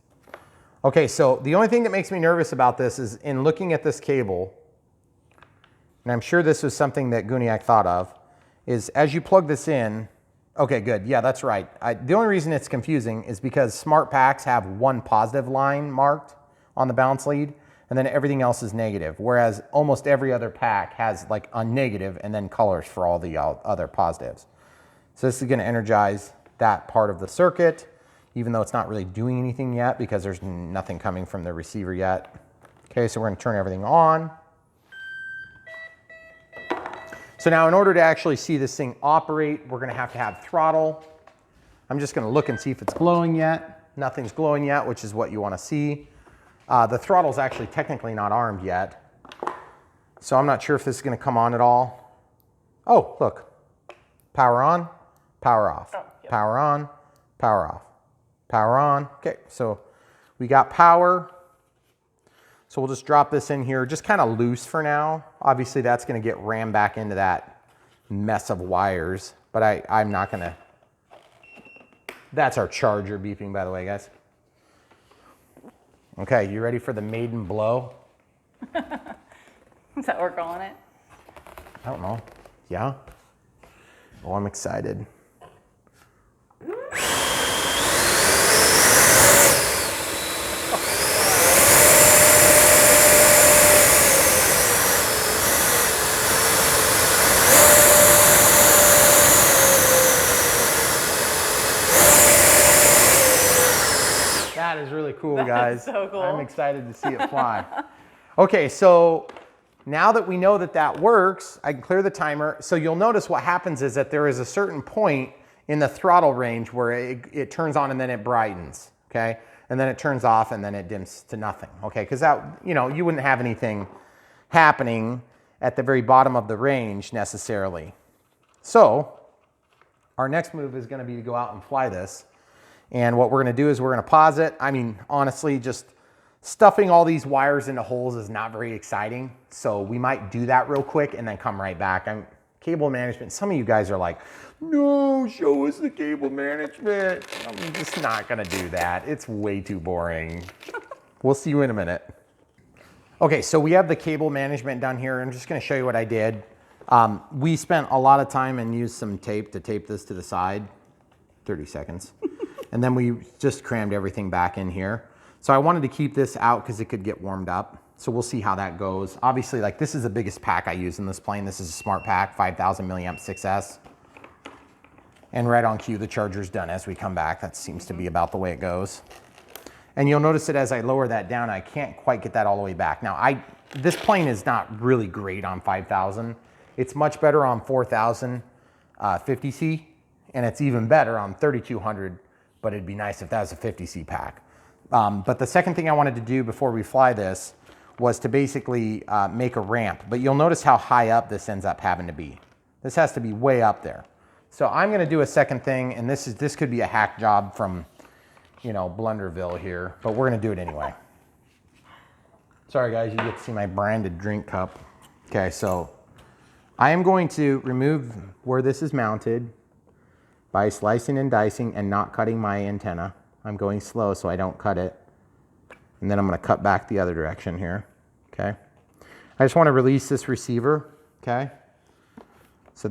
Okay, so the only thing that makes me nervous about this is in looking at this cable, and I'm sure this was something that Gooniac thought of, is as you plug this in, okay, good, yeah, that's right. The only reason it's confusing is because smart packs have one positive line marked on the balance lead, and then everything else is negative, whereas almost every other pack has like a negative and then colors for all the other positives. So this is gonna energize that part of the circuit, even though it's not really doing anything yet because there's nothing coming from the receiver yet. Okay, so we're gonna turn everything on. So now in order to actually see this thing operate, we're gonna have throttle. I'm just gonna look and see if it's glowing yet. Nothing's glowing yet, which is what you wanna see. The throttle's actually technically not armed yet. So I'm not sure if this is gonna come on at all. Oh, look, power on, power off,
Oh, yep.
power on, power off, power on. Okay, so we got power. So we'll just drop this in here, just kind of loose for now. Obviously that's gonna get rammed back into that mess of wires, but I'm not gonna. That's our charger beeping, by the way, guys. Okay, you ready for the maiden blow?
Is that what we're calling it?
I don't know. Yeah? Oh, I'm excited. That is really cool, guys.
so cool.
I'm excited to see it fly. Okay, so now that we know that that works, I can clear the timer. So you'll notice what happens is that there is a certain point in the throttle range where it turns on and then it brightens, okay? And then it turns off and then it dims to nothing, okay? Because that, you know, you wouldn't have anything happening at the very bottom of the range necessarily. So our next move is gonna be to go out and fly this. And what we're gonna do is we're gonna pause it. I mean, honestly, just stuffing all these wires into holes is not very exciting. So we might do that real quick and then come right back. Cable management, some of you guys are like, no, show us the cable management. I'm just not gonna do that. It's way too boring. We'll see you in a minute. Okay, so we have the cable management done here. I'm just gonna show you what I did. We spent a lot of time and used some tape to tape this to the side, 30 seconds. And then we just crammed everything back in here. So I wanted to keep this out because it could get warmed up. So we'll see how that goes. Obviously, like this is the biggest pack I use in this plane. This is a smart pack, 5,000 milliamp 6S. And right on cue, the charger's done as we come back. That seems to be about the way it goes. And you'll notice that as I lower that down, I can't quite get that all the way back. Now, this plane is not really great on 5,000. It's much better on 4,000 50C, and it's even better on 3,200, but it'd be nice if that was a 50C pack. But the second thing I wanted to do before we fly this was to basically make a ramp. But you'll notice how high up this ends up having to be. This has to be way up there. So I'm gonna do a second thing, and this could be a hack job from, you know, Blunderville here, but we're gonna do it anyway. Sorry guys, you get to see my branded drink cup. Okay, so I am going to remove where this is mounted by slicing and dicing and not cutting my antenna. I'm going slow so I don't cut it. And then I'm gonna cut back the other direction here, okay? I just wanna release this receiver, okay? So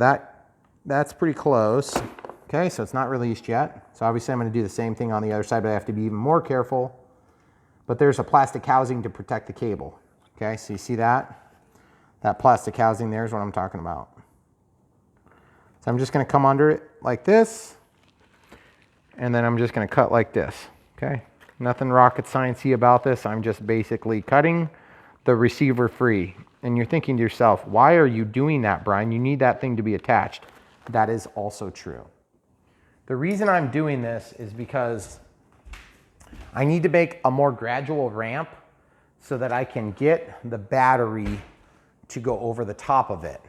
that's pretty close, okay? So it's not released yet. So obviously I'm gonna do the same thing on the other side, but I have to be even more careful. But there's a plastic housing to protect the cable, okay? So you see that? That plastic housing there is what I'm talking about. So I'm just gonna come under it like this, and then I'm just gonna cut like this, okay? Nothing rocket science-y about this. I'm just basically cutting the receiver free. And you're thinking to yourself, why are you doing that, Brian? You need that thing to be attached. That is also true. The reason I'm doing this is because I need to make a more gradual ramp so that I can get the battery to go over the top of it.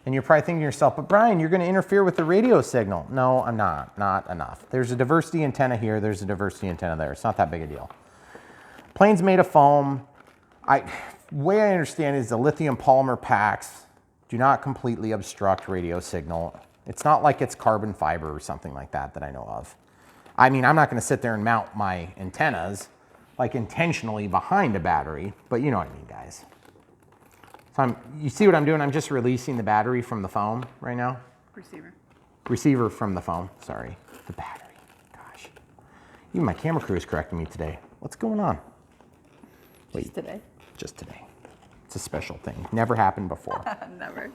And you're probably thinking to yourself, but Brian, you're gonna interfere with the radio signal. No, I'm not enough. There's a diversity antenna here, there's a diversity antenna there. It's not that big a deal. Plane's made of foam. Way I understand is the lithium polymer packs do not completely obstruct radio signal. It's not like it's carbon fiber or something like that that I know of. I mean, I'm not gonna sit there and mount my antennas like intentionally behind a battery, but you know what I mean, guys. So you see what I'm doing? I'm just releasing the battery from the foam right now. Receiver from the foam, sorry. The battery, gosh. Even my camera crew is correcting me today. What's going on? Wait,
Just today?
Just today. It's a special thing. Never happened before.
Never.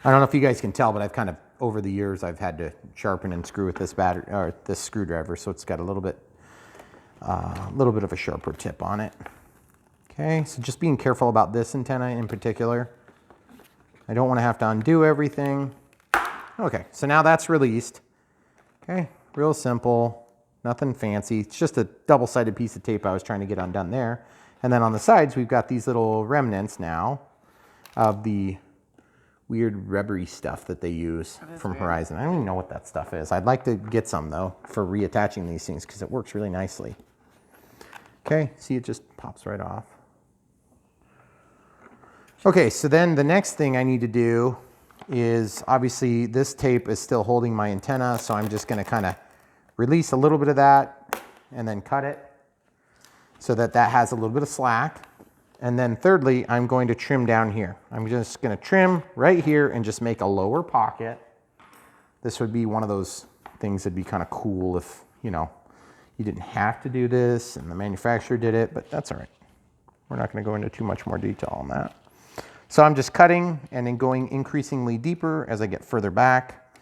I don't know if you guys can tell, but I've kind of, over the years, I've had to sharpen and screw with this battery, or this screwdriver, so it's got a little bit of a sharper tip on it. Okay, so just being careful about this antenna in particular. I don't want to have to undo everything. Okay, so now that's released. Okay, real simple, nothing fancy. It's just a double-sided piece of tape I was trying to get undone there. And then on the sides, we've got these little remnants now of the weird rubbery stuff that they use from Horizon. I don't even know what that stuff is. I'd like to get some though for reattaching these things because it works really nicely. Okay, see, it just pops right off. Okay, so then the next thing I need to do is, obviously this tape is still holding my antenna, so I'm just gonna kind of release a little bit of that and then cut it so that that has a little bit of slack. And then thirdly, I'm going to trim down here. I'm just gonna trim right here and just make a lower pocket. This would be one of those things that'd be kind of cool if, you know, you didn't have to do this and the manufacturer did it, but that's all right. We're not gonna go into too much more detail on that. So I'm just cutting and then going increasingly deeper as I get further back.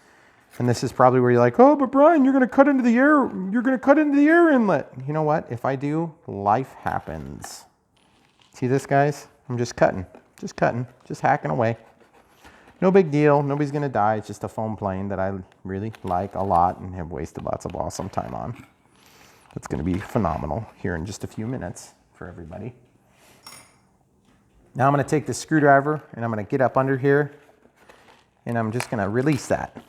And this is probably where you're like, oh, but Brian, you're gonna cut into the air, you're gonna cut into the air inlet. You know what? If I do, life happens. See this, guys? I'm just cutting, just hacking away. No big deal, nobody's gonna die. It's just a foam plane that I really like a lot and have wasted lots of awesome time on. It's gonna be phenomenal here in just a few minutes for everybody. Now I'm gonna take the screwdriver and I'm gonna get up under here and I'm just gonna release that.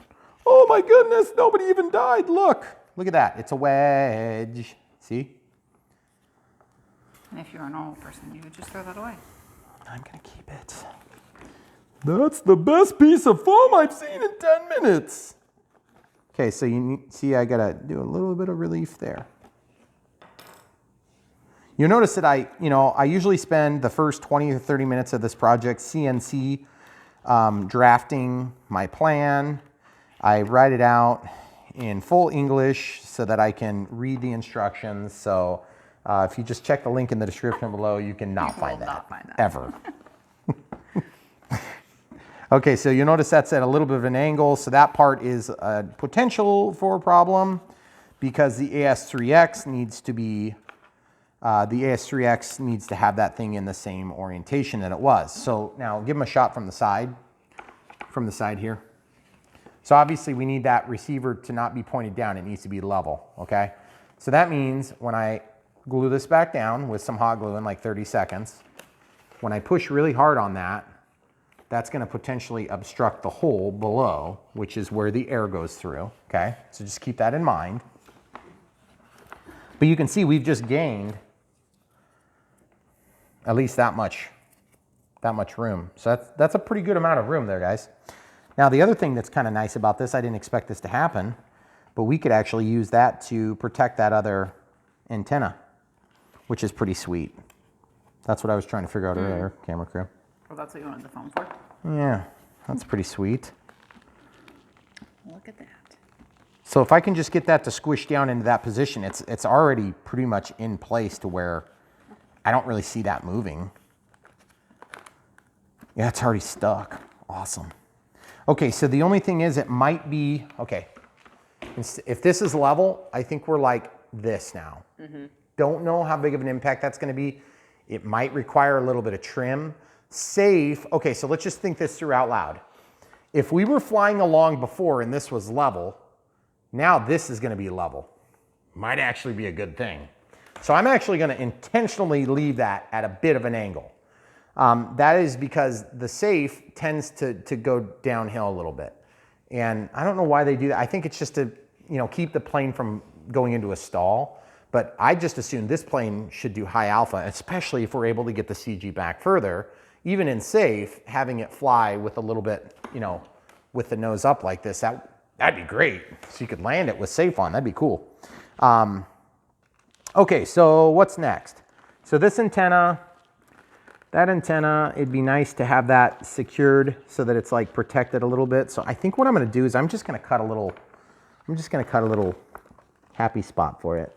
Oh my goodness, nobody even died. Look at that, it's a wedge. See?
And if you're a normal person, you would just throw that away.
I'm gonna keep it. That's the best piece of foam I've seen in 10 minutes. Okay, so you see I gotta do a little bit of relief there. You'll notice that I usually spend the first 20 or 30 minutes of this project CNC drafting my plan. I write it out in full English so that I can read the instructions. So if you just check the link in the description below, you can not find that ever. Okay, so you'll notice that's at a little bit of an angle. So that part is a potential for a problem because the AS3X needs to be the AS3X needs to have that thing in the same orientation that it was. So now give them a shot from the side here. So obviously we need that receiver to not be pointed down. It needs to be level, okay? So that means when I glue this back down with some hot glue in like 30 seconds, when I push really hard on that, that's gonna potentially obstruct the hole below, which is where the air goes through, okay? So just keep that in mind. But you can see we've just gained at least that much room. So that's a pretty good amount of room there, guys. Now the other thing that's kind of nice about this, I didn't expect this to happen, but we could actually use that to protect that other antenna, which is pretty sweet. That's what I was trying to figure out earlier, camera crew.
Well, that's what you wanted the foam for?
Yeah, that's pretty sweet.
Look at that.
So if I can just get that to squish down into that position, it's already pretty much in place to where I don't really see that moving. Yeah, it's already stuck. Awesome. Okay, so the only thing is it might be, okay, if this is level, I think we're like this now. Don't know how big of an impact that's gonna be. It might require a little bit of trim. Safe, okay, so let's just think this through out loud. If we were flying along before and this was level, now this is gonna be level. Might actually be a good thing. So I'm actually gonna intentionally leave that at a bit of an angle. That is because the safe tends to go downhill a little bit. And I don't know why they do that. I think it's just to keep the plane from going into a stall. But I just assume this plane should do high alpha, especially if we're able to get the CG back further. Even in safe, having it fly with a little bit, with the nose up like this, that'd be great. So you could land it with safe on, that'd be cool. Okay, so what's next? So this antenna, that antenna, it'd be nice to have that secured so that it's like protected a little bit. So I think what I'm gonna do is I'm just gonna cut a little happy spot for it.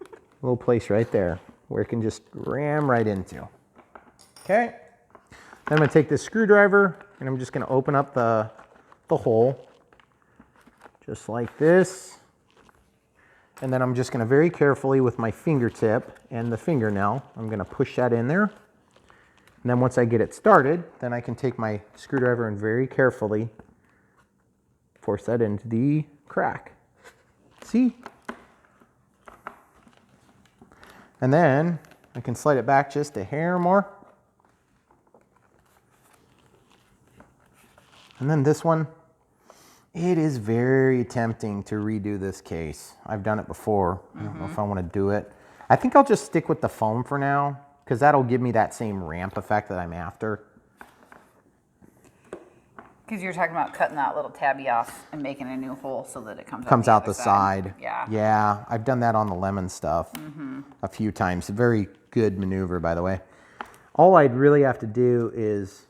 A little place right there where it can just ram right into. Okay, then I'm gonna take this screwdriver and I'm just gonna open up the hole, just like this. And then I'm just gonna very carefully with my fingertip and the fingernail, I'm gonna push that in there. And then once I get it started, then I can take my screwdriver and very carefully force that into the crack. See? And then I can slide it back just a hair more. And then this one, it is very tempting to redo this case. I've done it before. I don't know if I want to do it. I think I'll just stick with the foam for now, because that'll give me that same ramp effect that I'm after.
Because you're talking about cutting that little tabby off and making a new hole so that it comes
Out
the
the side.
Yeah.
Yeah, I've done that on the lemon stuff a few times. Very good maneuver, by the way. All I'd really have to do is,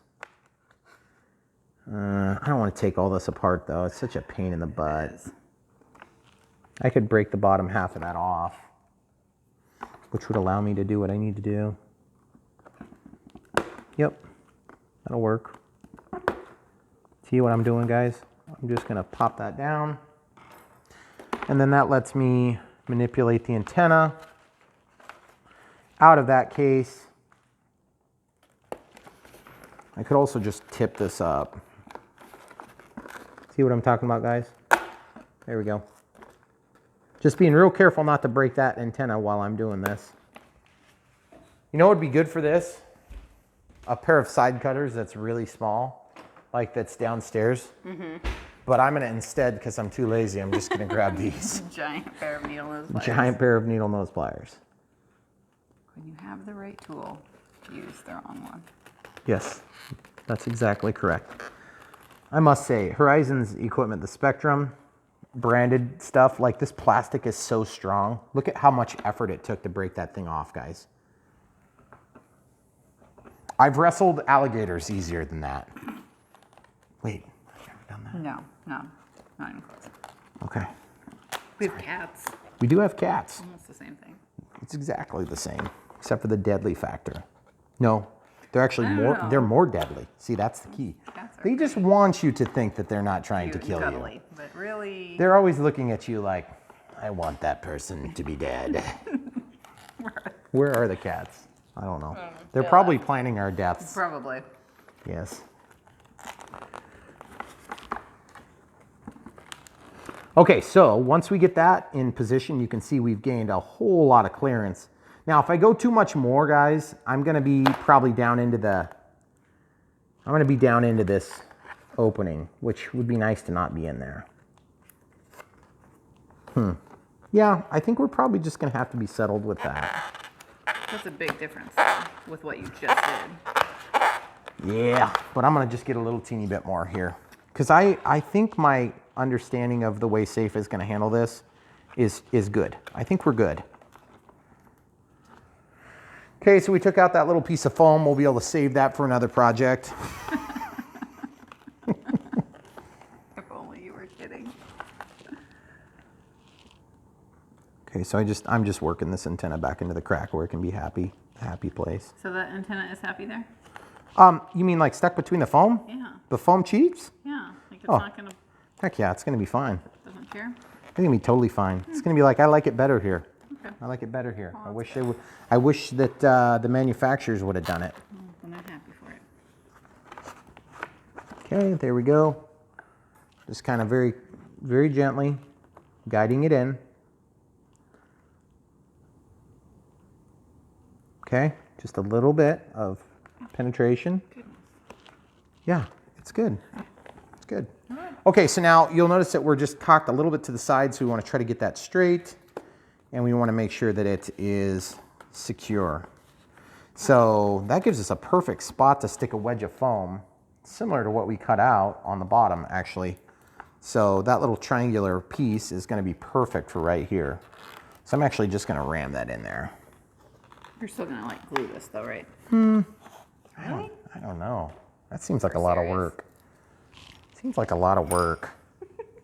I don't want to take all this apart though. It's such a pain in the butt. I could break the bottom half of that off, which would allow me to do what I need to do. Yep, that'll work. See what I'm doing, guys? I'm just gonna pop that down. And then that lets me manipulate the antenna out of that case. I could also just tip this up. See what I'm talking about, guys? There we go. Just being real careful not to break that antenna while I'm doing this. You know what would be good for this? A pair of side cutters that's really small, like that's downstairs. But I'm gonna instead, because I'm too lazy, I'm just gonna grab these.
Giant pair of needle nose pliers.
Giant pair of needle nose pliers.
When you have the right tool, use the wrong one.
Yes, that's exactly correct. I must say, Horizon's equipment, the Spectrum branded stuff, like this plastic is so strong. Look at how much effort it took to break that thing off, guys. I've wrestled alligators easier than that. Wait, I've never done that.
No, not even close.
Okay.
We have cats.
We do have cats.
Almost the same thing.
It's exactly the same, except for the deadly factor. No, they're actually
know.
they're more deadly. See, that's the key.
Cats are
They just want you to think that they're not trying to
cute
kill
and
you.
cuddly, but really,
They're always looking at you like, I want that person to be dead. Where are the cats? I don't know. They're probably planning our deaths.
probably.
Yes. Okay, so once we get that in position, you can see we've gained a whole lot of clearance. Now, if I go too much more, guys, I'm gonna be probably down into this opening, which would be nice to not be in there. Yeah, I think we're probably just gonna have to be settled with that.
That's a big difference though, with what you just did.
Yeah, but I'm gonna just get a little teeny bit more here. Because I think my understanding of the way Safe is gonna handle this is good. I think we're good. Okay, so we took out that little piece of foam. We'll be able to save that for another project.
If only you were kidding.
Okay, so I'm just working this antenna back into the crack where it can be happy place.
So that antenna is happy there?
You mean like stuck between the foam?
Yeah.
The foam cheeks?
Yeah. Like it's
Oh.
not gonna,
Heck yeah, it's gonna be fine.
doesn't care.
It's gonna be totally fine. It's gonna be like, I like it better here.
Okay.
I like it better here.
Oh,
I wish they would. I wish that the manufacturers would have done it.
Well, then I'm happy for it.
Okay, there we go. Just kind of very, very gently guiding it in. Okay, just a little bit of penetration. Yeah, it's good. It's good. Okay, so now you'll notice that we're just cocked a little bit to the side, so we want to try to get that straight, and we want to make sure that it is secure. So that gives us a perfect spot to stick a wedge of foam, similar to what we cut out on the bottom, actually. So that little triangular piece is going to be perfect for right here. So I'm actually just going to ram that in there.
You're still gonna like glue this though, right?
I don't know. That seems like a lot of work. Seems like a lot of work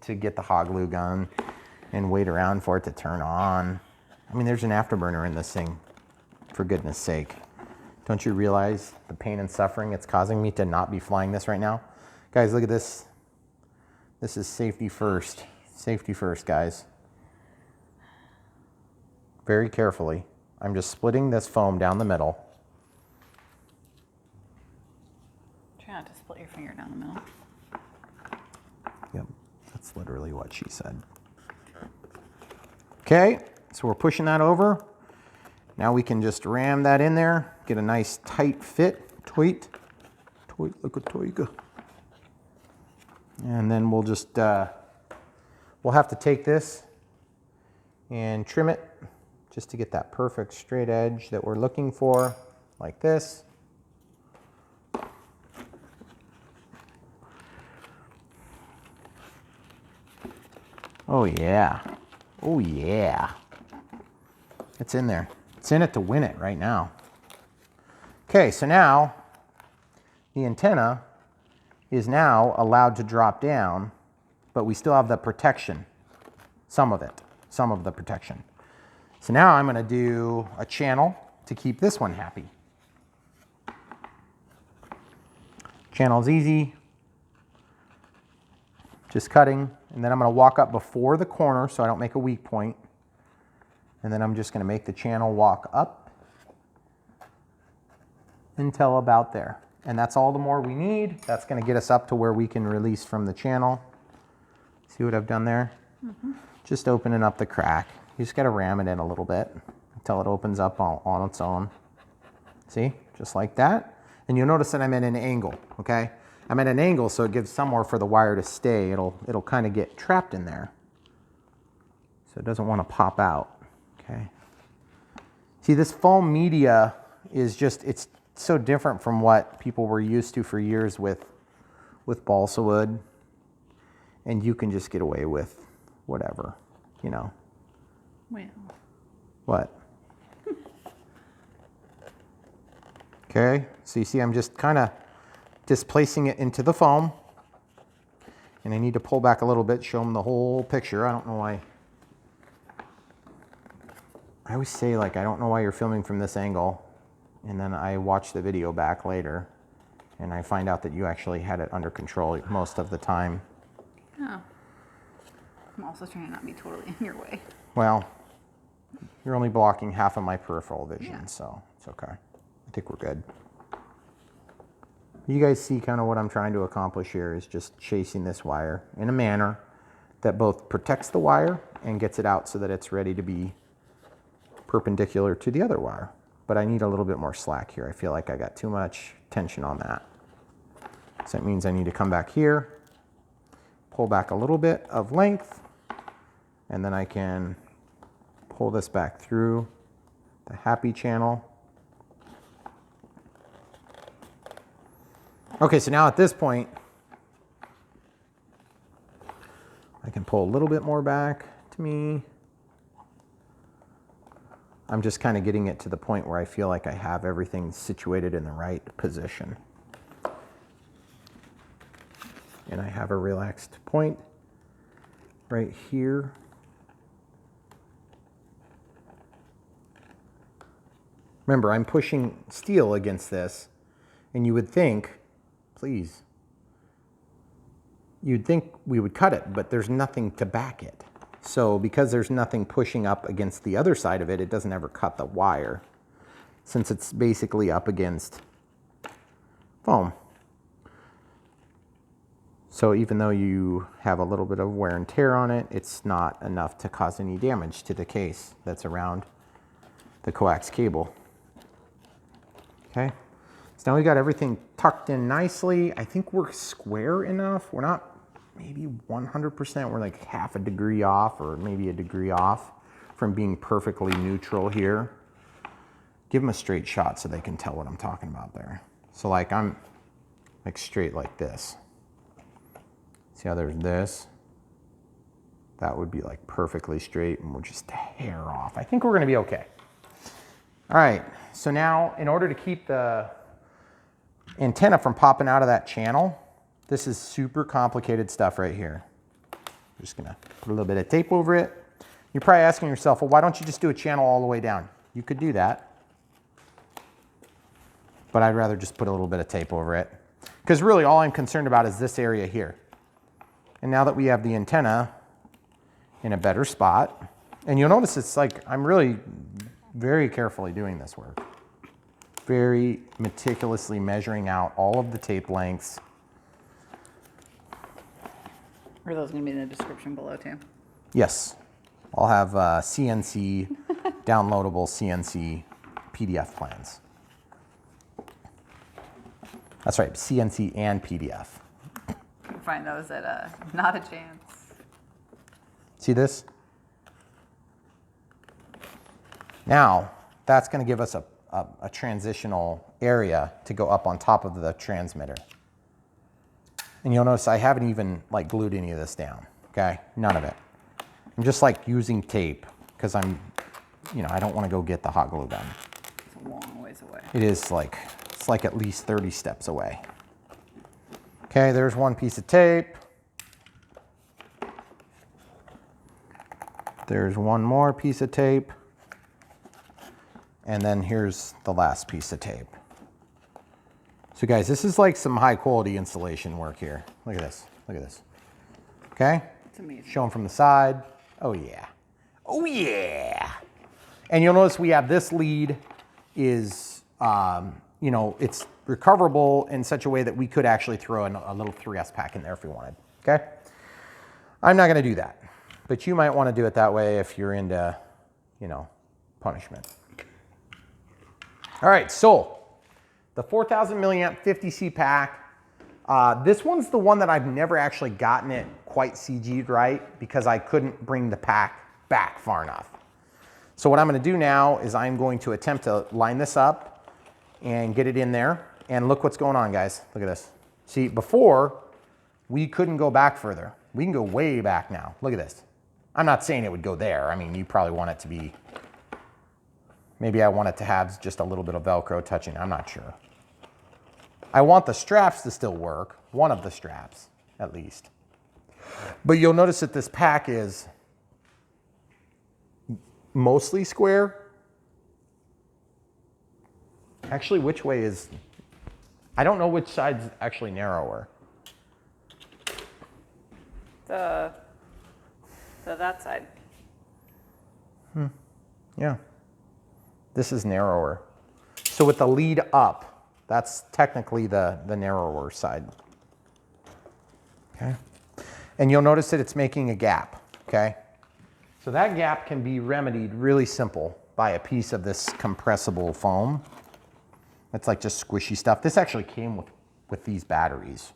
to get the hot glue gun and wait around for it to turn on. I mean, there's an afterburner in this thing, for goodness sake. Don't you realize the pain and suffering it's causing me to not be flying this right now? Guys, look at this. This is safety first. Safety first, guys. Very carefully. I'm just splitting this foam down the middle.
Try not to split your finger down the middle.
Yep, that's literally what she said. Okay, so we're pushing that over. Now we can just ram that in there, get a nice tight fit. Tweet, like a toiga. And then we'll just, we'll have to take this and trim it just to get that perfect straight edge that we're looking for, like this. Oh yeah, oh yeah. It's in there. It's in it to win it right now. Okay, so now the antenna is now allowed to drop down, but we still have the protection, some of the protection. So now I'm gonna do a channel to keep this one happy. Channel's easy, just cutting, and then I'm gonna walk up before the corner so I don't make a weak point. And then I'm just gonna make the channel walk up until about there. And that's all the more we need. That's gonna get us up to where we can release from the channel. See what I've done there? Mm-hmm. Just opening up the crack. You just gotta ram it in a little bit until it opens up on its own. See, just like that. And you'll notice that I'm at an angle, okay? I'm at an angle so it gives somewhere for the wire to stay. It'll kind of get trapped in there. So it doesn't wanna pop out. Okay. See, this foam media is just, it's so different from what people were used to for years with balsa wood. And you can just get away with whatever, you know.
Well.
What? Okay, so you see I'm just kind of displacing it into the foam. And I need to pull back a little bit, show them the whole picture. I don't know why. I always say, like, I don't know why you're filming from this angle, and then I watch the video back later, and I find out that you actually had it under control most of the time.
Oh. I'm also trying to not be totally in your way.
Well, you're only blocking half of my peripheral vision,
Yeah.
so it's okay. I think we're good. You guys see kind of what I'm trying to accomplish here is just chasing this wire in a manner that both protects the wire and gets it out so that it's ready to be perpendicular to the other wire. But I need a little bit more slack here. I feel like I got too much tension on that. So that means I need to come back here, pull back a little bit of length, and then I can pull this back through the happy channel. Okay, so now at this point, I can pull a little bit more back to me. I'm just kind of getting it to the point where I feel like I have everything situated in the right position. And I have a relaxed point right here. Remember, I'm pushing steel against this, and you would think, please, you'd think we would cut it, but there's nothing to back it. So because there's nothing pushing up against the other side of it, it doesn't ever cut the wire, since it's basically up against foam. So even though you have a little bit of wear and tear on it, it's not enough to cause any damage to the case that's around the coax cable. Okay, so now we got everything tucked in nicely. I think we're square enough. We're not maybe 100%, we're like half a degree off or maybe a degree off from being perfectly neutral here. Give them a straight shot so they can tell what I'm talking about there. So like I'm like straight like this. See how there's this? That would be like perfectly straight and we're just a hair off. I think we're gonna be okay. All right, so now in order to keep the antenna from popping out of that channel, this is super complicated stuff right here. I'm just gonna put a little bit of tape over it. You're probably asking yourself, well, why don't you just do a channel all the way down? You could do that, but I'd rather just put a little bit of tape over it, because really all I'm concerned about is this area here. And now that we have the antenna in a better spot, and you'll notice it's like I'm really very carefully doing this work. Very meticulously measuring out all of the tape lengths.
Are those going to be in the description below too?
Yes, I'll have CNC, downloadable CNC PDF plans. That's right, CNC and PDF.
You can find those at Not a Chance.
See this? Now, that's gonna give us a transitional area to go up on top of the transmitter. And you'll notice I haven't even like glued any of this down, okay? None of it. I'm just like using tape because I don't want to go get the hot glue gun.
It's a long ways away.
It is like, it's like at least 30 steps away. Okay, there's one piece of tape. There's one more piece of tape. And then here's the last piece of tape. So guys, this is like some high quality installation work here. Look at this, look at this. Okay?
It's amazing.
Show them from the side. Oh yeah. Oh yeah. And you'll notice we have this lead is, it's recoverable in such a way that we could actually throw a little 3S pack in there if we wanted, okay? I'm not gonna do that, but you might wanna do it that way if you're into, punishment. All right, so the 4,000 milliamp 50C pack, this one's the one that I've never actually gotten it quite CG'd right because I couldn't bring the pack back far enough. So what I'm gonna do now is I'm going to attempt to line this up and get it in there. And look what's going on, guys. Look at this. See, before, we couldn't go back further. We can go way back now. Look at this. I'm not saying it would go there. I mean, you probably want it to be, maybe I want it to have just a little bit of Velcro touching. I'm not sure. I want the straps to still work. One of the straps, at least. But you'll notice that this pack is mostly square. Actually, which way is, I don't know which side's actually narrower.
That side.
Yeah. This is narrower. So with the lead up, that's technically the narrower side. Okay. And you'll notice that it's making a gap, okay? So that gap can be remedied really simple by a piece of this compressible foam. It's like just squishy stuff. This actually came with these batteries.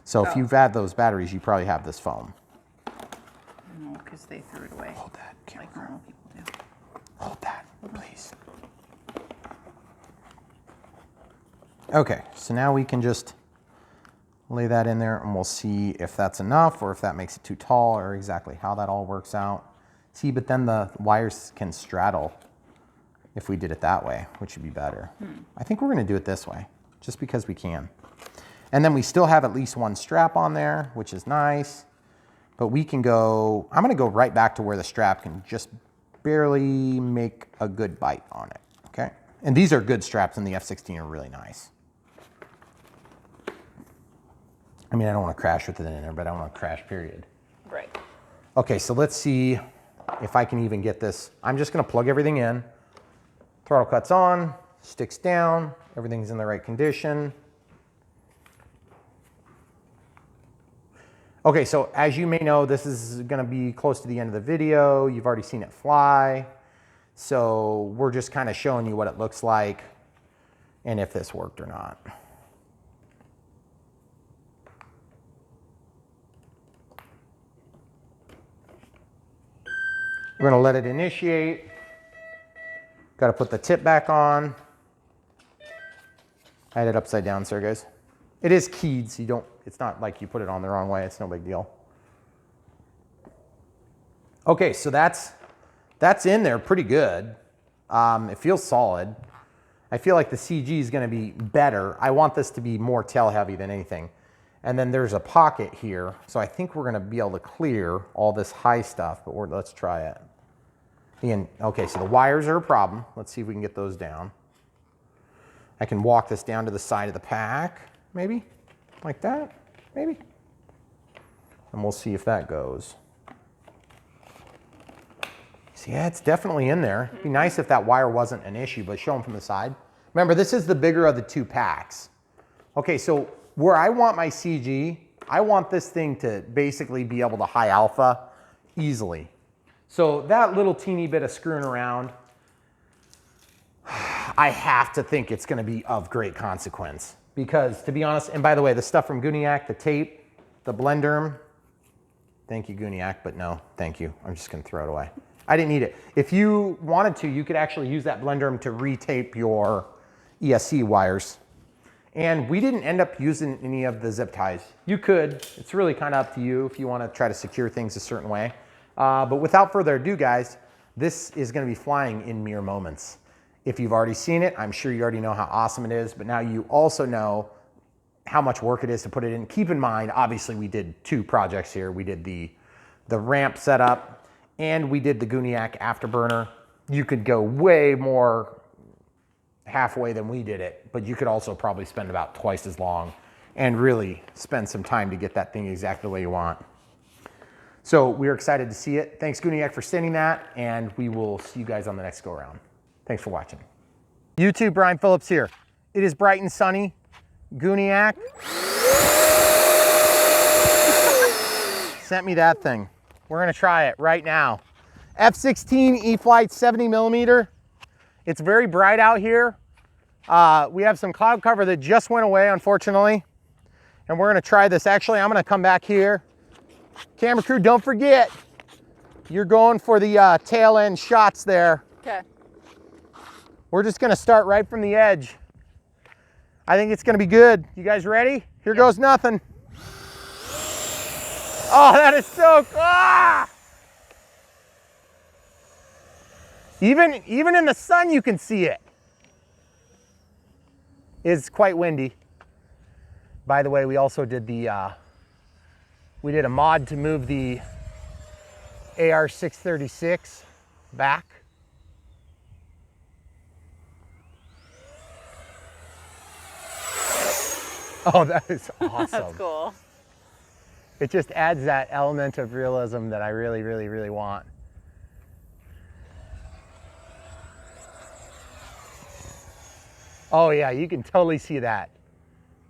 So if you've had those batteries, you probably have this foam.
No, because they threw it away.
Hold that camera.
Like normal people do.
Hold that, please. Okay, so now we can just lay that in there and we'll see if that's enough or if that makes it too tall or exactly how that all works out. See, but then the wires can straddle if we did it that way, which would be better. I think we're gonna do it this way, just because we can. And then we still have at least one strap on there, which is nice. But we can go, I'm gonna go right back to where the strap can just barely make a good bite on it, okay? And these are good straps and the F-16 are really nice. I mean, I don't wanna crash with it in there, but I don't wanna crash, period.
Right.
Okay, so let's see if I can even get this. I'm just gonna plug everything in. Throttle cuts on, sticks down, everything's in the right condition. Okay, so as you may know, this is gonna be close to the end of the video. You've already seen it fly. So we're just kind of showing you what it looks like and if this worked or not. We're gonna let it initiate. Got to put the tip back on. I had it upside down, sorry guys. It is keyed, so you don't, it's not like you put it on the wrong way, it's no big deal. Okay, so that's in there pretty good. It feels solid. I feel like the CG is gonna be better. I want this to be more tail heavy than anything. And then there's a pocket here, so I think we're gonna be able to clear all this high stuff, but let's try it. Okay, so the wires are a problem. Let's see if we can get those down. I can walk this down to the side of the pack, maybe, like that, maybe. And we'll see if that goes. So yeah, it's definitely in there. It'd be nice if that wire wasn't an issue, but show them from the side. Remember, this is the bigger of the two packs. Okay, so where I want my CG, I want this thing to basically be able to high alpha easily. So that little teeny bit of screwing around, I have to think it's gonna be of great consequence. Because to be honest, and by the way, the stuff from Gooniac, the tape, the blender, thank you Gooniac, but no, thank you. I'm just gonna throw it away. I didn't need it. If you wanted to, you could actually use that blender to retape your ESC wires. And we didn't end up using any of the zip ties. You could, it's really kind of up to you if you want to try to secure things a certain way. But without further ado, guys, this is going to be flying in mere moments. If you've already seen it, I'm sure you already know how awesome it is, but now you also know how much work it is to put it in. Keep in mind, obviously we did 2 projects here. We did the ramp setup and we did the Gooniac Afterburner. You could go way more halfway than we did it, but you could also probably spend about twice as long and really spend some time to get that thing exactly the way you want. So we're excited to see it. Thanks Gooniac for sending that, and we will see you guys on the next go around. Thanks for watching. YouTube, Brian Phillips here. It is bright and sunny. Gooniac sent me that thing. We're gonna try it right now. F-16 E-flite 70mm. It's very bright out here. We have some cloud cover that just went away, unfortunately. And we're gonna try this. Actually, I'm gonna come back here. Camera crew, don't forget, you're going for the tail end shots there.
Okay.
We're just gonna start right from the edge. I think it's gonna be good. You guys ready? Here goes nothing. Oh, that is so cool. Ah! Even in the sun, you can see it. It's quite windy. By the way, we also did we did a mod to move the AR-636 back. Oh, that is awesome.
That's cool.
It just adds that element of realism that I really, really, really want. Oh yeah, you can totally see that.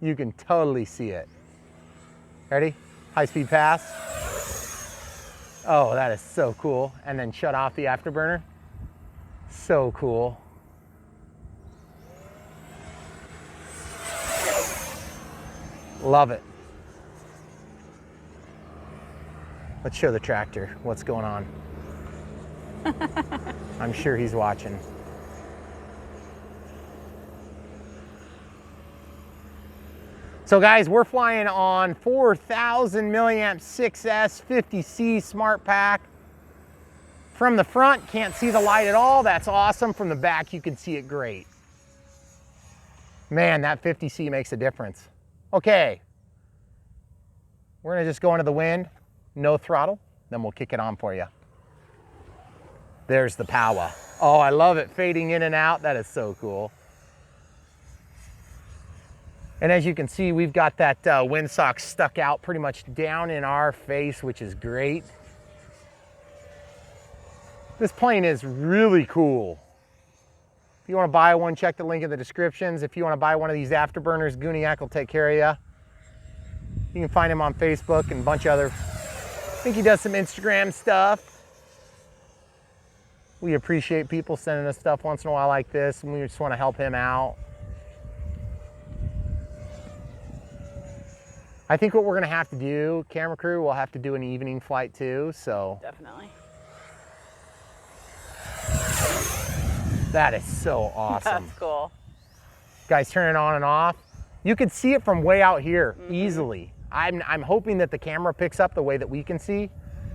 You can totally see it. Ready? High speed pass. Oh, that is so cool. And then shut off the afterburner. So cool. Love it. Let's show the tractor what's going on. I'm sure he's watching. So guys, we're flying on 4,000 milliamp 6S 50C Smart Pack. From the front, can't see the light at all. That's awesome. From the back, you can see it great. Man, that 50C makes a difference. Okay, we're gonna just go into the wind, no throttle, then we'll kick it on for you. There's the power. Oh, I love it fading in and out. That is so cool. And as you can see, we've got that windsock stuck out pretty much down in our face, which is great. This plane is really cool. If you want to buy one, check the link in the descriptions. If you want to buy one of these afterburners, Gooniac will take care of you. You can find him on Facebook and a bunch of other, I think he does some Instagram stuff. We appreciate people sending us stuff once in a while like this, and we just want to help him out. I think what we're gonna have to do, camera crew, we'll have to do an evening flight too, so.
Definitely.
That is so awesome.
That's cool.
Guys, turn it on and off. You can see it from way out here easily. I'm hoping that the camera picks up the way that we can see,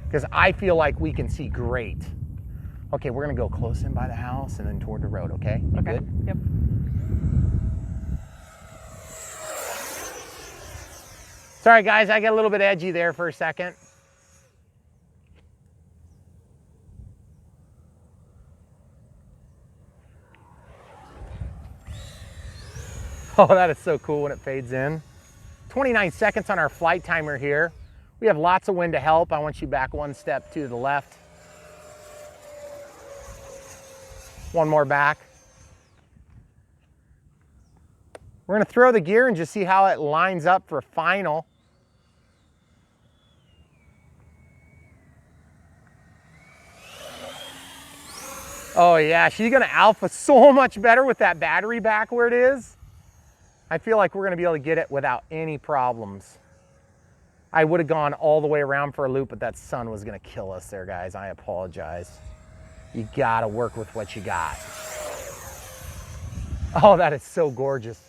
because I feel like we can see great. Okay, we're gonna go close in by the house and then toward the road, okay? You
Okay.
good?
Yep.
Sorry guys, I got a little bit edgy there for a second. Oh, that is so cool when it fades in. 29 seconds on our flight timer here. We have lots of wind to help. I want you back one step to the left. One more back. We're gonna throw the gear and just see how it lines up for final. Oh yeah, she's gonna alpha so much better with that battery back where it is. I feel like we're gonna be able to get it without any problems. I would have gone all the way around for a loop, but that sun was gonna kill us there, guys. I apologize. You gotta work with what you got. Oh, that is so gorgeous.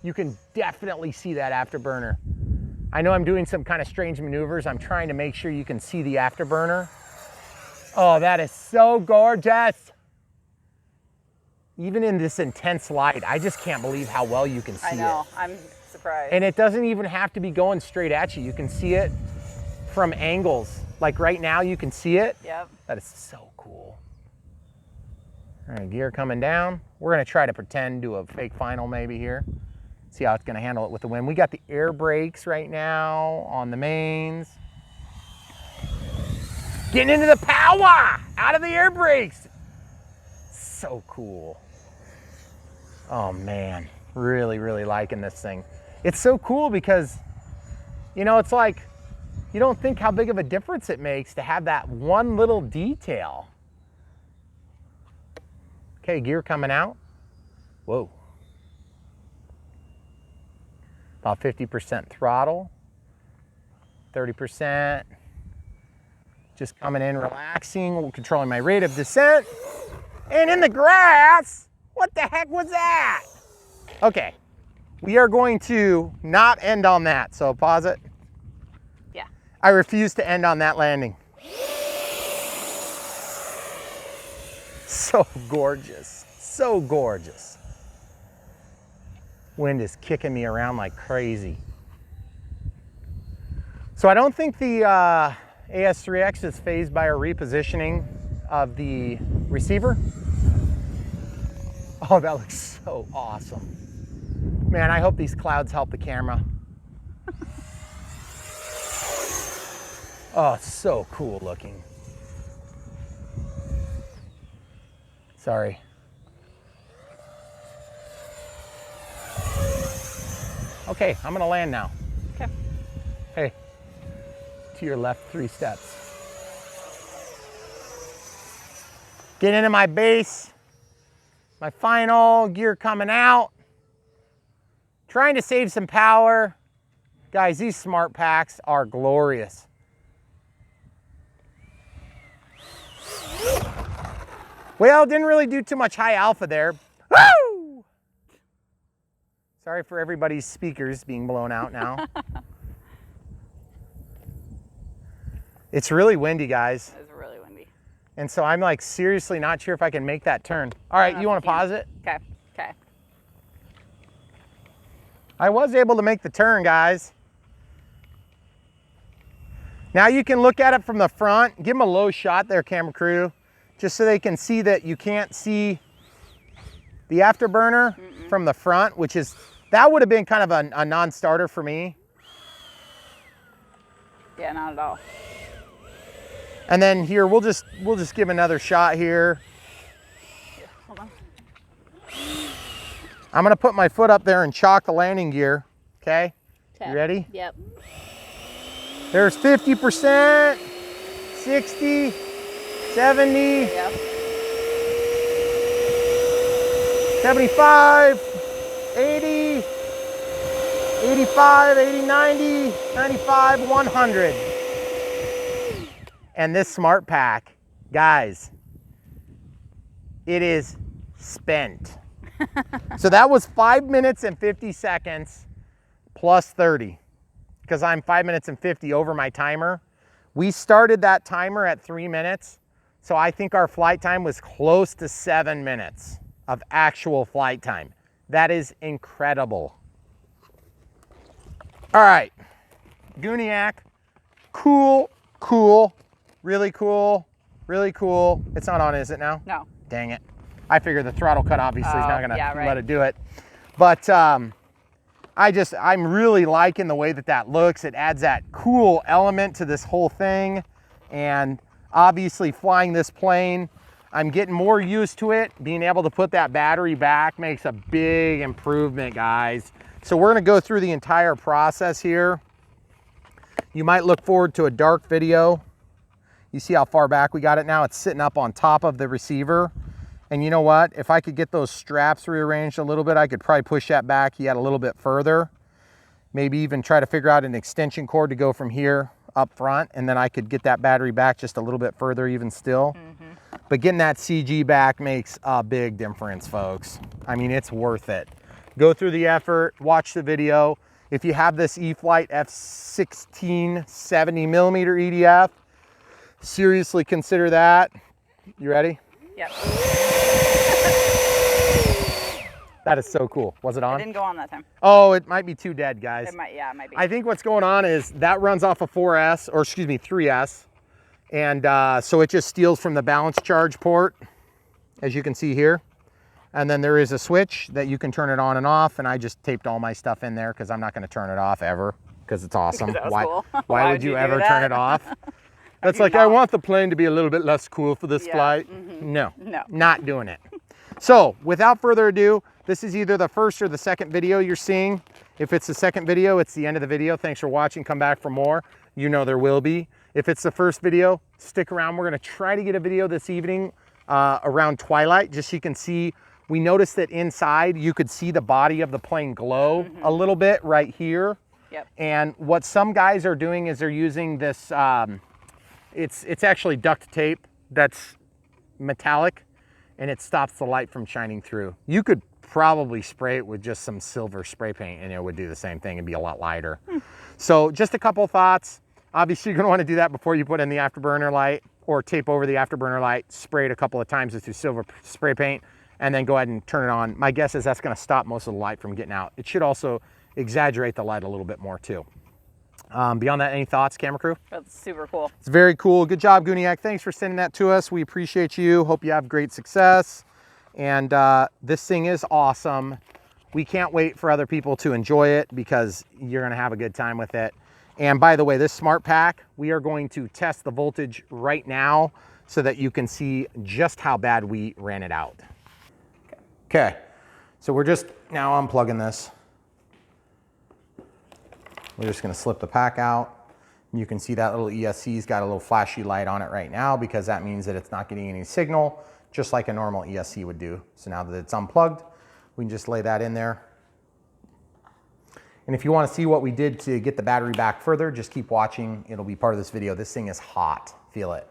You can definitely see that afterburner. I know I'm doing some kind of strange maneuvers. I'm trying to make sure you can see the afterburner. Oh, that is so gorgeous. Even in this intense light, I just can't believe how well you can see it.
I know, I'm surprised.
And it doesn't even have to be going straight at you. You can see it from angles. Like right now, you can see it.
Yep.
That is so cool. All right, gear coming down. We're gonna try to pretend, do a fake final maybe here. See how it's gonna handle it with the wind. We got the air brakes right now on the mains. Getting into the power out of the air brakes. So cool. Oh man, really, really liking this thing. It's so cool because, you know, it's like, you don't think how big of a difference it makes to have that one little detail. Okay, gear coming out. Whoa. About 50% throttle, 30%. Just coming in, relaxing, controlling my rate of descent. And in the grass, what the heck was that? Okay, we are going to not end on that, so pause it.
Yeah.
I refuse to end on that landing. So gorgeous, so gorgeous. Wind is kicking me around like crazy. So I don't think the AS3X is phased by our repositioning of the receiver. Oh, that looks so awesome. Man, I hope these clouds help the camera. Oh, it's so cool looking. Sorry. Okay, I'm gonna land now.
Okay.
Hey, to your left 3 steps. Get into my base. My final gear coming out. Trying to save some power. Guys, these smart packs are glorious. Well, didn't really do too much high alpha there. Woo! Sorry for everybody's speakers being blown out now. It's really windy, guys.
It was really windy.
And so I'm like seriously not sure if I can make that turn. All right, you want to pause it?
Okay, okay.
I was able to make the turn, guys. Now you can look at it from the front. Give them a low shot there, camera crew, just so they can see that you can't see the afterburner from the front, which is, that would have been kind of a non-starter for me.
Yeah, not at all.
And then here, we'll just give another shot here.
Here, hold on.
I'm gonna put my foot up there and chalk the landing gear, okay? You ready?
Yep.
There's 50%, 60, 70,
Yep.
75, 80, 85, 80, 90, 95, 100. And this smart pack, guys, it is spent. So that was 5 minutes and 50 seconds plus 30, because I'm 5 minutes and 50 over my timer. We started that timer at 3 minutes. So I think our flight time was close to 7 minutes of actual flight time. That is incredible. All right, Gooniac, cool, cool, really cool, really cool. It's not on, is it now?
No.
Dang it. I figure the throttle cut obviously is not gonna let it do it. But I'm really liking the way that looks. It adds that cool element to this whole thing. And obviously flying this plane, I'm getting more used to it. Being able to put that battery back makes a big improvement, guys. So we're gonna go through the entire process here. You might look forward to a dark video. You see how far back we got it now? It's sitting up on top of the receiver. And you know what? If I could get those straps rearranged a little bit, I could probably push that back yet a little bit further. Maybe even try to figure out an extension cord to go from here up front, and then I could get that battery back just a little bit further even still. but getting that CG back makes a big difference, folks. I mean, it's worth it. Go through the effort, watch the video. If you have this E-flite F-16 70mm EDF, seriously consider that. You ready?
Yep.
That is so cool. Was it on?
It didn't go on that time.
Oh, it might be too dead, guys.
It might, yeah, it might be.
I think what's going on is that runs off a 4S, or excuse me, 3S. And so it just steals from the balance charge port, as you can see here. And then there is a switch that you can turn it on and off. And I just taped all my stuff in there because I'm not going to turn it off ever because it's awesome.
That was
why,
cool.
why would you ever turn it off? That's like, I want the plane to be a little bit less cool for this flight. No, not doing it. So without further ado, this is either the first or the second video you're seeing. If it's the second video, it's the end of the video. Thanks for watching. Come back for more. You know there will be. If it's the first video, stick around. We're going to try to get a video this evening around twilight, just so you can see. We noticed that inside you could see the body of the plane glow a little bit right here.
Yep.
And what some guys are doing is they're using this, it's actually duct tape that's metallic, and it stops the light from shining through. You could probably spray it with just some silver spray paint and it would do the same thing and be a lot lighter. So just a couple of thoughts. Obviously you're gonna wanna do that before you put in the afterburner light, or tape over the afterburner light, spray it a couple of times with your silver spray paint, and then go ahead and turn it on. My guess is that's gonna stop most of the light from getting out. It should also exaggerate the light a little bit more too. Beyond that, any thoughts, camera crew?
That's super cool.
It's very cool. Good job, Gooniac. Thanks for sending that to us. We appreciate you. Hope you have great success. And this thing is awesome. We can't wait for other people to enjoy it because you're going to have a good time with it. And by the way, this smart pack, we are going to test the voltage right now so that you can see just how bad we ran it out. Okay, so we're just now unplugging this. We're just going to slip the pack out. You can see that little ESC's got a little flashy light on it right now because that means that it's not getting any signal, just like a normal ESC would do. So now that it's unplugged, we can just lay that in there. And if you want to see what we did to get the battery back further, just keep watching. It'll be part of this video. This thing is hot. Feel it.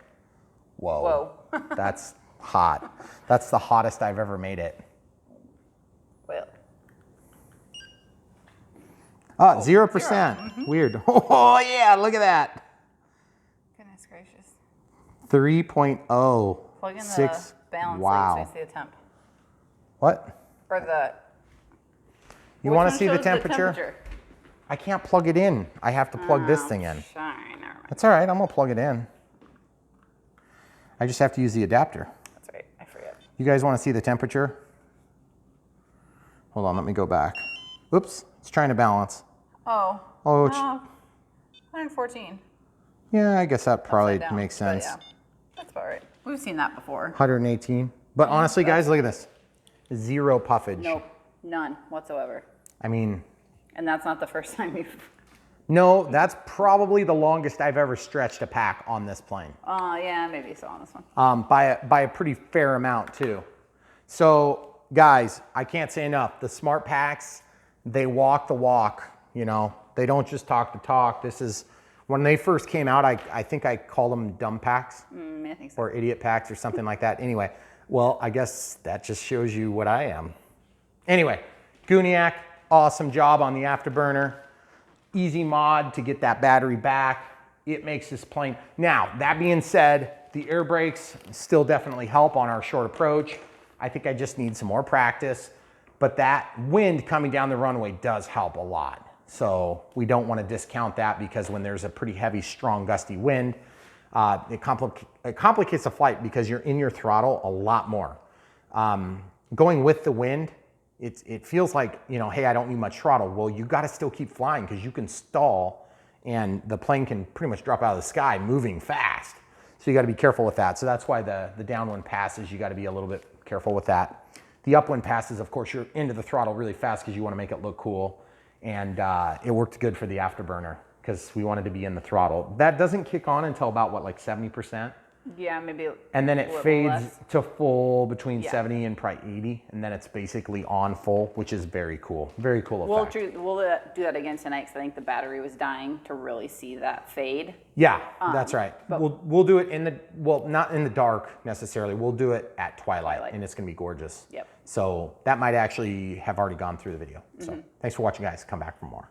Whoa.
Whoa.
That's hot. That's the hottest I've ever made it.
Well.
Oh, 0%. Weird. Oh, yeah, look at that.
Goodness gracious.
3.0.
Plug in the
6.
balance
Wow.
light so you see the temp.
What?
Or the...
You
Which
want to
one
see the
shows
temperature? I can't plug it in. I have to plug this thing in.
Shine. Never mind.
That's all right. I'm going to plug it in. I just have to use the adapter.
That's right. I forget.
You guys want to see the temperature? Hold on. Let me go back. Oops. It's trying to balance.
Oh.
Oh,
114.
yeah, I guess that probably
Upside down,
makes
but
sense.
Yeah, that's about right. We've seen that before.
118. But honestly, guys, look at this. 0 puffage.
Nope. None whatsoever.
I mean,
And that's not the first time you've...
no, that's probably the longest I've ever stretched a pack on this plane.
Yeah, maybe so on this one.
By a pretty fair amount too. So guys, I can't say enough. The smart packs, they walk the walk, you know. They don't just talk the talk. This is, when they first came out, I think I called them dumb packs
I think so.
or idiot packs or something like that. Anyway, well, I guess that just shows you what I am. Anyway, Gooniac, awesome job on the afterburner. Easy mod to get that battery back. It makes this plane. Now, that being said, the air brakes still definitely help on our short approach. I think I just need some more practice, but that wind coming down the runway does help a lot. So we don't want to discount that because when there's a pretty heavy, strong, gusty wind, it complicates the flight because you're in your throttle a lot more. Going with the wind, it feels like, you know, hey, I don't need much throttle. Well, you got to still keep flying because you can stall and the plane can pretty much drop out of the sky moving fast. So you got to be careful with that. So that's why the downwind passes, you got to be a little bit careful with that. The upwind passes, of course, you're into the throttle really fast because you want to make it look cool. And it worked good for the afterburner because we wanted to be in the throttle. That doesn't kick on until about, what, like 70%?
Yeah, maybe.
And then it
little
fades
less.
to full between
Yeah.
70 and probably 80. And then it's basically on full, which is very cool. Very cool
We'll
effect.
do that again tonight because I think the battery was dying to really see that fade.
Yeah, that's right.
but-
We'll do it in the, well, not in the dark necessarily. We'll do it at twilight. And it's going to be gorgeous.
Yep.
So that might actually have already gone through the video. So thanks for watching, guys. Come back for more.